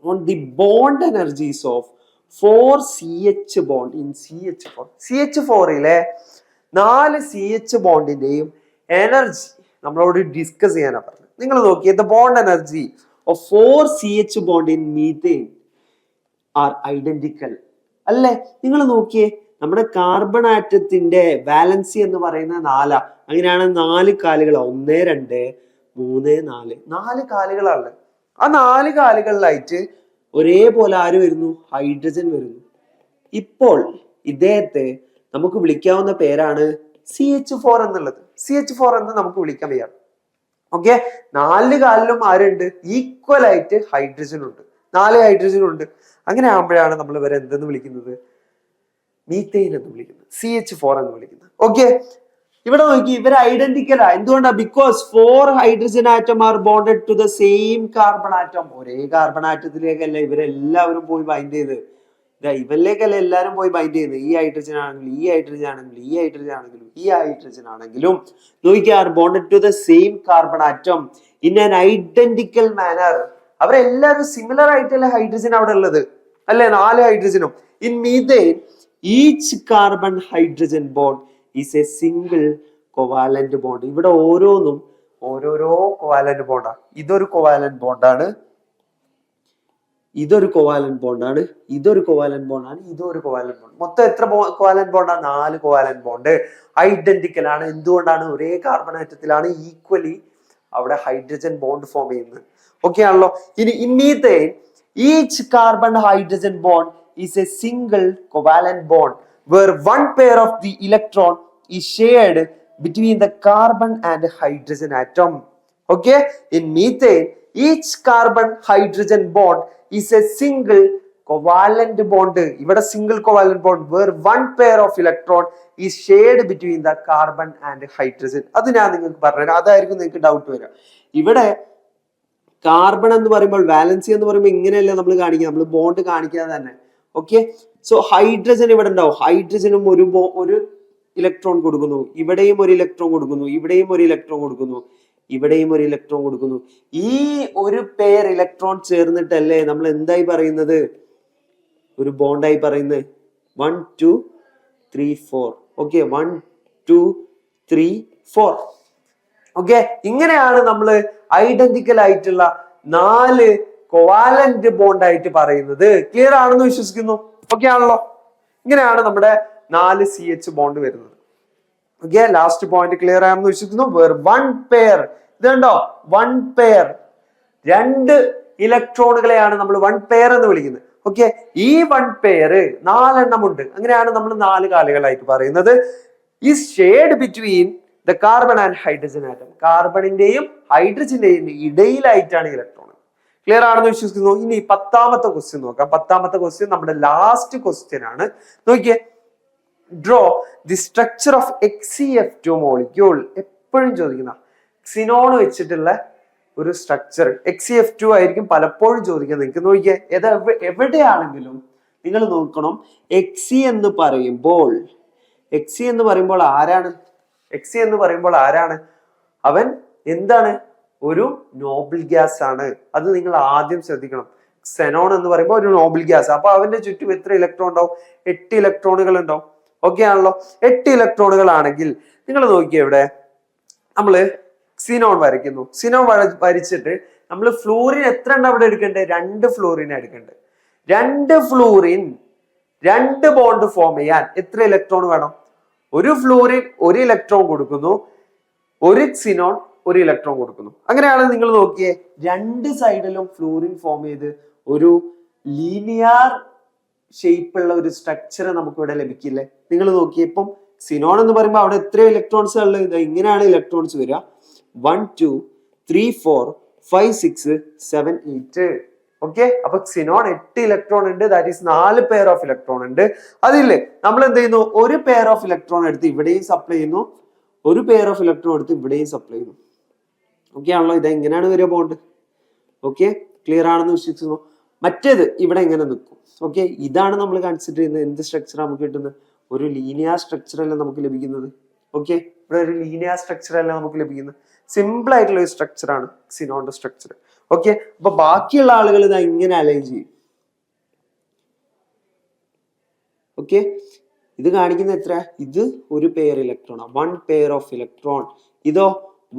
on the bond energies of 4CH bond in CH4. CH4ലെ 4 CH ബോണ്ടിന്റെയും എനർജി നമ്മളോട് ഡിസ്കസ് ചെയ്യാനാണ് പറഞ്ഞത്. നിങ്ങൾ നോക്കിയേ, the bond energy of 4CH bond in methane are identical അല്ലേ? നിങ്ങൾ നോക്കിയേ, നമ്മുടെ കാർബൺ ആറ്റത്തിന്റെ വാലൻസി എന്ന് പറയുന്ന 4. അങ്ങനെയാണ് 4 കാലുകൾ, 1 2 3 4 4 കാലുകളാണ്. ആ 4 കാലുകളിലായിട്ട് ഒരേപോലെ ആര് വരുന്നു? ഹൈഡ്രജൻ വരുന്നു. ഇപ്പോൾ ഇദ്ദേഹത്തെ നമുക്ക് വിളിക്കാവുന്ന പേരാണ് CH4 എന്നുള്ളത്. CH4 എന്ന് നമുക്ക് വിളിക്കാൻ വയ്യ. ഓക്കെ, 4 കാലിലും ആരുണ്ട്? ഈക്വൽ ആയിട്ട് ഹൈഡ്രജൻ ഉണ്ട്, 4 ഹൈഡ്രജൻ ഉണ്ട്. അങ്ങനെ ആകുമ്പോഴാണ് നമ്മൾ ഇവരെ എന്തെന്ന് വിളിക്കുന്നത്? മീഥെയ്ൻ എന്ന് വിളിക്കുന്നത്, CH4 എന്ന് വിളിക്കുന്നത്. ഓക്കെ, ഇവിടെ നോക്കി, ഇവർ ഐഡന്റിക്കലാ. എന്തുകൊണ്ടാണ്? Because 4 hydrogen atom are bonded to the same carbon atom. ഒരേ കാർബൺ ആറ്റത്തിലേക്കല്ല ഇവരെല്ലാവരും പോയി ബൈൻഡ് ചെയ്ത്. ഇവരിലേക്കല്ല എല്ലാവരും പോയി ബൈൻഡ് ചെയ്യുന്നത്. ഈ ഹൈഡ്രജൻ ആണെങ്കിലും ഈ ഹൈഡ്രജൻ ആണെങ്കിലും ഈ ഹൈഡ്രജൻ ആണെങ്കിലും ഈ ഹൈഡ്രജൻ ആണെങ്കിലും നോക്കിയാൽ are bonded to the same carbon atom in an identical manner. അവരെല്ലാവരും സിമിലർ ആയിട്ടല്ലേ ഹൈഡ്രജൻ അവിടെ ഉള്ളത് അല്ലെ? 4 ഹൈഡ്രജനും. In methane each carbon hydrogen bond is a single covalent bond. ഇവിടെ ഓരോന്നും ഓരോരോ കോവാലന്റ് ബോണ്ടാണ്. ഇതൊരു കോവാലന്റ് ബോണ്ടാണ്, ഇതൊരു കോവാലന്റ് ബോണ്ടാണ്, ഇതൊരു കോവാലന്റ് ബോണ്ടാണ്, ഇതൊരു കോവാലന്റ് ബോണ്ട്. മൊത്തം എത്ര കോവാലന്റ് ബോണ്ടാണ്? 4 covalent bond. ഐഡന്റിക്കൽ ആണ്. എന്തുകൊണ്ടാണ്? ഒരേ കാർബൺ ആറ്റത്തിലാണ് ഈക്വലി അവിടെ ഹൈഡ്രജൻ ബോണ്ട് ഫോം ചെയ്യുന്നത്. ഓക്കെ ആണല്ലോ. ഇനി in methane each carbon hydrogen bond is a single covalent bond where one pair of the electron is shared between the carbon and hydrogen atom. Okay, in methane each carbon hydrogen bond is a single covalent bond. ഇവിടെ single covalent bond where one pair of electron is shared between the carbon and hydrogen. അത് ഞാൻ നിങ്ങൾക്ക് പറഞ്ഞുതരാം, അതായിരിക്കും നിങ്ങൾക്ക് doubt വരിക. ഇവിടെ carbon എന്ന് പറയുമ്പോൾ വാലൻസി എന്ന് പറയുമ്പോൾ ഇങ്ങനെയല്ല നമ്മൾ കാണിക്കുക, നമ്മൾ ബോണ്ട് കാണിക്കാതെ തന്നെ. ഓക്കെ, സോ ഹൈഡ്രജൻ ഇവിടെ ഉണ്ടാവും. ഹൈഡ്രജനും ഒരു ഇലക്ട്രോൺ കൊടുക്കുന്നു, ഇവിടെയും ഒരു ഇലക്ട്രോൺ കൊടുക്കുന്നു, ഇവിടെയും ഒരു ഇലക്ട്രോൺ കൊടുക്കുന്നു, ഇവിടെയും ഒരു ഇലക്ട്രോൺ കൊടുക്കുന്നു. ഈ ഒരു പെയർ ഇലക്ട്രോൺ ചേർന്നിട്ടല്ലേ നമ്മൾ എന്തായി പറയുന്നത്? ഒരു ബോണ്ടായി പറയുന്നത്. 1 2 3 4. ഓക്കെ, 1 2 3 4. ഓക്കെ, ഇങ്ങനെയാണ് നമ്മൾ ഐഡന്റിക്കൽ ആയിട്ടുള്ള 4 കോവാലന്റ് ബോണ്ട് ആയിട്ട് പറയുന്നത്. ക്ലിയർ ആണെന്ന് വിശ്വസിക്കുന്നു. ഓക്കെ ആണല്ലോ. ഇങ്ങനെയാണ് നമ്മുടെ 4 CH ബോണ്ട് വരുന്നത്. ഓക്കെ, ലാസ്റ്റ് പോയിന്റ് ക്ലിയർ ആണെന്ന് വിശ്വസിക്കുന്നു. വേർ വൺ പെയർ, ഇതുണ്ടോ 1 പെയർ, 2 ഇലക്ട്രോണുകളെയാണ് നമ്മൾ 1 പെയർ എന്ന് വിളിക്കുന്നത്. ഓക്കെ, ഈ 1 പെയർ 4 എണ്ണം ഉണ്ട്. അങ്ങനെയാണ് നമ്മൾ 4 കാലുകളായിട്ട് പറയുന്നത്. Is shared between the carbon and hydrogen atom. കാർബണിന്റെയും ഹൈഡ്രജന്റെയും ഇടയിലായിട്ടാണ് ഇലക്ട്രോൺ. ക്ലിയർ ആണെന്ന് വിശ്വസിക്കുന്നു. ഇനി 10ാമത്തെ ക്വസ്റ്റ്യൻ നോക്കാം. 10ാമത്തെ ക്വസ്റ്റ്യൻ നമ്മുടെ ലാസ്റ്റ് ക്വസ്റ്റ്യൻ ആണ്. നോക്കിയേ, draw the structure of XeF2 molecule. എപ്പോഴും ചോദിക്കുന്ന ക്സിനോൺ വെച്ചിട്ടുള്ള ഒരു സ്ട്രക്ചർ XeF2 ആയിരിക്കും പലപ്പോഴും ചോദിക്കുന്നത്. നിങ്ങൾക്ക് നോക്കിയേ, എവിടെയാണെങ്കിലും നിങ്ങൾ നോക്കണം. Xe എന്ന് പറയുമ്പോൾ ആരാണ്? അവൻ എന്താണ്? ഒരു നോബിൾ ഗ്യാസ് ആണ്. അത് നിങ്ങൾ ആദ്യം ശ്രദ്ധിക്കണം. ക്സെനോൺ എന്ന് പറയുമ്പോൾ ഒരു നോബിൾ ഗ്യാസ്. അപ്പൊ അവന്റെ ചുറ്റും എത്ര ഇലക്ട്രോൺ ഉണ്ടാവും? 8 ഇലക്ട്രോണുകൾ ഉണ്ടാവും. ഓക്കെ ആണല്ലോ. 8 ഇലക്ട്രോണുകൾ ആണെങ്കിൽ നിങ്ങൾ നോക്കിയേ, ഇവിടെ നമ്മള് ക്സിനോൺ വരയ്ക്കുന്നു. ക്സിനോൺ വരച്ചിട്ട് നമ്മൾ ഫ്ലൂറിൻ എത്ര എണ്ണം അവിടെ എടുക്കണ്ടേ? 2 ഫ്ലൂറിൻ എടുക്കണ്ടേ. 2 ഫ്ലൂറിൻ 2 ബോണ്ട് ഫോം ചെയ്യാൻ എത്ര ഇലക്ട്രോൺ വേണം? ഒരു ഫ്ലൂറിൻ 1 ഇലക്ട്രോൺ കൊടുക്കുന്നു, ഒരു ക്സിനോൺ 1 ഇലക്ട്രോൺ കൊടുക്കുന്നു. അങ്ങനെയാണ് നിങ്ങൾ നോക്കിയേ, 2 സൈഡിലും ഫ്ലൂറിൻ ഫോം ചെയ്ത് ഒരു ലീനിയർ ഷേപ്പുള്ള ഒരു സ്ട്രക്ചർ നമുക്ക് ഇവിടെ ലഭിക്കില്ലേ? നിങ്ങൾ നോക്കിയേ, ഇപ്പം ക്സിനോൺ എന്ന് പറയുമ്പോൾ അവിടെ എത്ര ഇലക്ട്രോൺസ് ഉള്ളത്? ഇങ്ങനെയാണ് ഇലക്ട്രോൺസ് വരിക. 1 2 3 4 5 6 7 8. ഓക്കെ, അപ്പൊ ക്സിനോൺ 8 ഇലക്ട്രോൺ ഉണ്ട്. That is 4 pair of electron ഉണ്ട്. അതില്ലേ നമ്മൾ എന്ത് ചെയ്യുന്നു? ഒരു പെയർ ഓഫ് ഇലക്ട്രോൺ എടുത്ത് ഇവിടെയും സപ്ലൈ ചെയ്യുന്നു, ഒരു പെയർ ഓഫ് ഇലക്ട്രോൺ എടുത്ത് ഇവിടെയും സപ്ലൈ ചെയ്യുന്നു. ഓക്കെ ആണല്ലോ. ഇത് എങ്ങനെയാണ് വരിക ബോണ്ട്? ഓക്കെ, ക്ലിയർ ആണെന്ന് വിശ്വസിക്കുന്നു. മറ്റേത് ഇവിടെ എങ്ങനെ നിൽക്കും? ഓക്കെ, ഇതാണ് നമ്മൾ കൺസിഡർ ചെയ്യുന്നത്. എന്ത് സ്ട്രക്ചർ നമുക്ക് കിട്ടുന്നത്? ഒരു ലീനിയർ സ്ട്രക്ചർ അല്ല നമുക്ക് ലഭിക്കുന്നത്. ഓക്കെ, ഇവിടെ ഒരു ലീനിയർ സ്ട്രക്ചർ അല്ല നമുക്ക് ലഭിക്കുന്നത്. സിമ്പിൾ ആയിട്ടുള്ള ഒരു സ്ട്രക്ചറാണ് ക്സിനോണിന്റെ സ്ട്രക്ചർ. ഓക്കെ, അപ്പൊ ബാക്കിയുള്ള ആളുകൾ ഇതാ ഇങ്ങനെ അലൈൻ ചെയ്യും. ഓക്കെ, ഇത് കാണിക്കുന്ന എത്ര? ഇത് ഒരു pair electron, 1 pair of electron. ഇതോ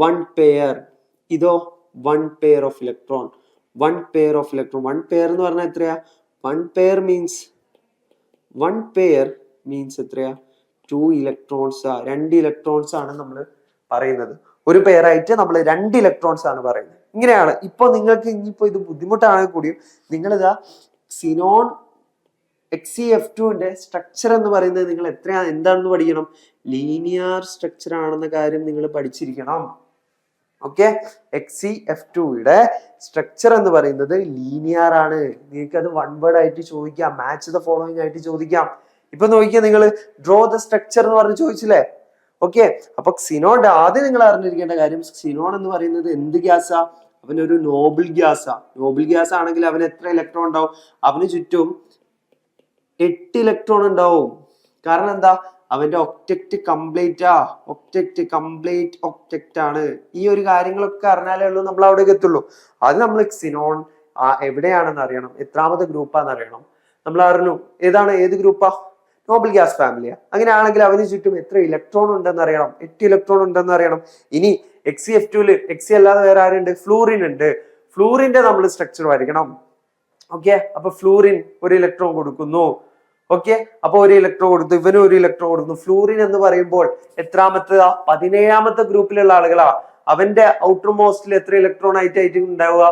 1 പെയർ, ഇതോ 1 pair of electron, 1 pair of electron. 1 pair എന്ന് പറഞ്ഞാൽ എത്രയാ? 1 പെയർ മീൻസ് 1 പെയർ മീൻസ് എത്രയാ? 2 ഇലക്ട്രോൺസ്. 2 ഇലക്ട്രോൺസ് ആണ് നമ്മൾ പറയുന്നത്. ഒരു പെയർ ആയിട്ട് നമ്മൾ 2 ഇലക്ട്രോൺസ് ആണ് പറയുന്നത്. ഇങ്ങനെയാണ്. ഇപ്പൊ നിങ്ങൾക്ക് ഇനിയിപ്പോ ഇത് ബുദ്ധിമുട്ടാണെങ്കിൽ കൂടിയും നിങ്ങളിതാ സിനോൺ XeF2ന്റെ സ്ട്രക്ചർ എന്ന് പറയുന്നത് നിങ്ങൾ എന്താണെന്ന് പഠിക്കണം? ലീനിയർ സ്ട്രക്ചർ ആണെന്ന കാര്യം നിങ്ങൾ പഠിച്ചിരിക്കണം. ഓക്കെ, XeF2യുടെ സ്ട്രക്ചർ എന്ന് പറയുന്നത് ലീനിയർ ആണ്. നിങ്ങൾക്ക് അത് വൺ വേർഡ് ആയിട്ട് ചോദിക്കാം, മാച്ച് ദ ഫോളോയിങ് ആയിട്ട് ചോദിക്കാം. ഇപ്പൊ നോക്കിയാൽ നിങ്ങൾ ഡ്രോ ദ സ്ട്രക്ചർ എന്ന് പറഞ്ഞ് ചോദിച്ചില്ലേ? ഓക്കെ, അപ്പൊ ക്സിനോൺ ആദ്യം നിങ്ങൾ അറിഞ്ഞിരിക്കേണ്ട കാര്യം, ക്സിനോൺ എന്ന് പറയുന്നത് എന്ത് ഗ്യാസാ? അവനൊരു നോബിൾ ഗ്യാസാ. നോബിൾ ഗ്യാസ് ആണെങ്കിൽ അവന് എത്ര ഇലക്ട്രോൺ ഉണ്ടാവും? അവന് ചുറ്റും 8 ഇലക്ട്രോൺ ഉണ്ടാവും. കാരണം എന്താ? അവന്റെ ഒക്ടക്റ്റ് കംപ്ലീറ്റ് ആണ്. ഈ ഒരു കാര്യങ്ങളൊക്കെ അറിഞ്ഞാലേ ഉള്ളൂ നമ്മൾ അവിടേക്ക് എത്തുള്ളൂ. അത് നമ്മൾ ക്സിനോൺ എവിടെയാണെന്ന് അറിയണം, എത്രാമത്തെ ഗ്രൂപ്പാന്ന് അറിയണം. നമ്മൾ അറിഞ്ഞു ഏത് ഗ്രൂപ്പാ? Noble gas ഫാമിലിയാ. അങ്ങനെയാണെങ്കിൽ അവന് ചുറ്റും എത്ര ഇലക്ട്രോൺ ഉണ്ടെന്ന് അറിയണം, 8 ഇലക്ട്രോൺ ഉണ്ടെന്ന് അറിയണം. ഇനി XeF2ല് Xe അല്ലാതെ വേറെ ആരുണ്ട്? ഫ്ലൂറിൻ ഉണ്ട്. ഫ്ലൂറിന്റെ നമ്മൾ സ്ട്രക്ചർ വരയ്ക്കണം. ഓക്കെ, അപ്പൊ ഫ്ലൂറിൻ ഒരു ഇലക്ട്രോൺ കൊടുക്കുന്നു. ഓക്കെ, അപ്പൊ ഒരു ഇലക്ട്രോൺ കൊടുത്തു, ഇവനും ഒരു ഇലക്ട്രോൺ കൊടുക്കുന്നു. ഫ്ലൂറിൻ എന്ന് പറയുമ്പോൾ എത്രാമത്തേതാ? 17ാമത്തെ ഗ്രൂപ്പിലുള്ള ആളുകളാ. അവന്റെ ഔട്ടർ മോസ്റ്റിൽ എത്ര ഇലക്ട്രോൺ ആയിട്ട് ഉണ്ടാവുക?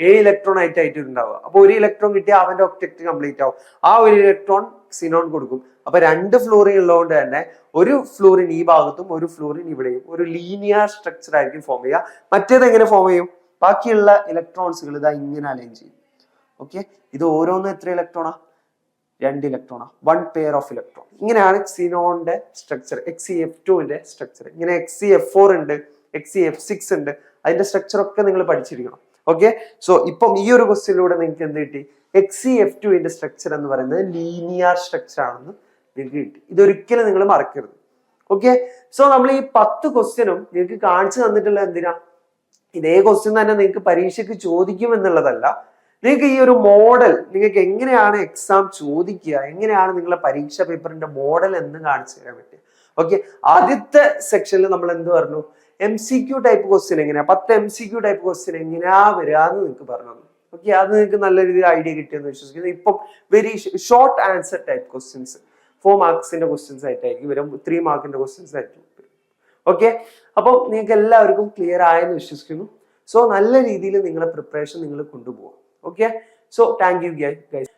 7 ഇലക്ട്രോൺ ആയിട്ട് ഉണ്ടാവുക. അപ്പൊ ഒരു ഇലക്ട്രോൺ കിട്ടിയാൽ അവന്റെ ഒക്ടക്റ്റ് കംപ്ലീറ്റ് ആവും. ആ ഒരു ഇലക്ട്രോൺ ക്സിനോൺ കൊടുക്കും. അപ്പൊ 2 ഫ്ലൂറിൻ ഉള്ളതുകൊണ്ട് തന്നെ ഒരു ഫ്ലൂറിൻ ഈ ഭാഗത്തും ഒരു ഫ്ലൂറിൻ ഇവിടെയും ഒരു ലീനിയർ സ്ട്രക്ചർ ആയിരിക്കും ഫോം ചെയ്യുക. മറ്റേത് എങ്ങനെ ഫോം ചെയ്യും? ബാക്കിയുള്ള ഇലക്ട്രോൺസുകൾ ഇതാ ഇങ്ങനെ അലൈൻ ചെയ്യും. ഓക്കെ, ഇത് ഓരോന്നും എത്ര ഇലക്ട്രോണാ? 2 ഇലക്ട്രോണാ. 1 പെയർ ഓഫ് ഇലക്ട്രോൺ. ഇങ്ങനെയാണ് ക്സിനോണിന്റെ സ്ട്രക്ചർ, XeF2ന്റെ സ്ട്രക്ചർ. ഇങ്ങനെ XeF4 ഉണ്ട്, XeF6 ഉണ്ട്. അതിന്റെ സ്ട്രക്ചർ ഒക്കെ നിങ്ങൾ പഠിച്ചിരിക്കണം. ഓക്കെ, സോ ഇപ്പം ഈ ഒരു ക്വസ്റ്റ്യനിലൂടെ നിങ്ങൾക്ക് എന്ത് കിട്ടി? XeF2ന്റെ സ്ട്രക്ചർ എന്ന് പറയുന്നത് ലീനിയർ സ്ട്രക്ചർ ആണെന്ന് നിങ്ങൾക്ക് കിട്ടി. ഇതൊരിക്കലും നിങ്ങൾ മറക്കരുത്. ഓക്കെ, സോ നമ്മൾ ഈ 10 ക്വസ്റ്റ്യനും നിങ്ങൾക്ക് കാണിച്ചു തന്നിട്ടുള്ള എന്തിനാ? ഇതേ ക്വസ്റ്റ്യൻ തന്നെ നിങ്ങൾക്ക് പരീക്ഷയ്ക്ക് ചോദിക്കും എന്നുള്ളതല്ല, നിങ്ങൾക്ക് ഈ ഒരു മോഡൽ നിങ്ങൾക്ക് എങ്ങനെയാണ് എക്സാം ചോദിക്കുക, എങ്ങനെയാണ് നിങ്ങളെ പരീക്ഷ പേപ്പറിന്റെ മോഡൽ എന്ന് കാണിച്ചു തരാൻ പറ്റുക. ഓക്കെ, ആദ്യത്തെ സെക്ഷനിൽ നമ്മൾ എന്ത് പറഞ്ഞു? MCQ ടൈപ്പ് ക്വസ്റ്റ്യൻ എങ്ങനെയാ, 10 MCQ ടൈപ്പ് ക്വസ്റ്റ്യൻ എങ്ങനെയാ വരാന്ന് നിങ്ങൾക്ക് പറഞ്ഞു. ഓക്കെ, അത് നിങ്ങൾക്ക് നല്ല രീതിയിൽ ഐഡിയ കിട്ടിയെന്ന് വിശ്വസിക്കുന്നു. ഇപ്പം very short answer type questions 4 മാർക്സിന്റെ ക്വസ്റ്റ്യൻസ് ആയിട്ടായിരിക്കും വരും, 3 മാർക്കിന്റെ ക്വസ്റ്റ്യൻസ് ആയിരിക്കും. ഓക്കെ, അപ്പം നിങ്ങൾക്ക് എല്ലാവർക്കും ക്ലിയർ ആയെന്ന് വിശ്വസിക്കുന്നു. സോ നല്ല രീതിയിൽ നിങ്ങളെ പ്രിപ്പറേഷൻ നിങ്ങൾ കൊണ്ടുപോകാം. Okay, so thank you guys.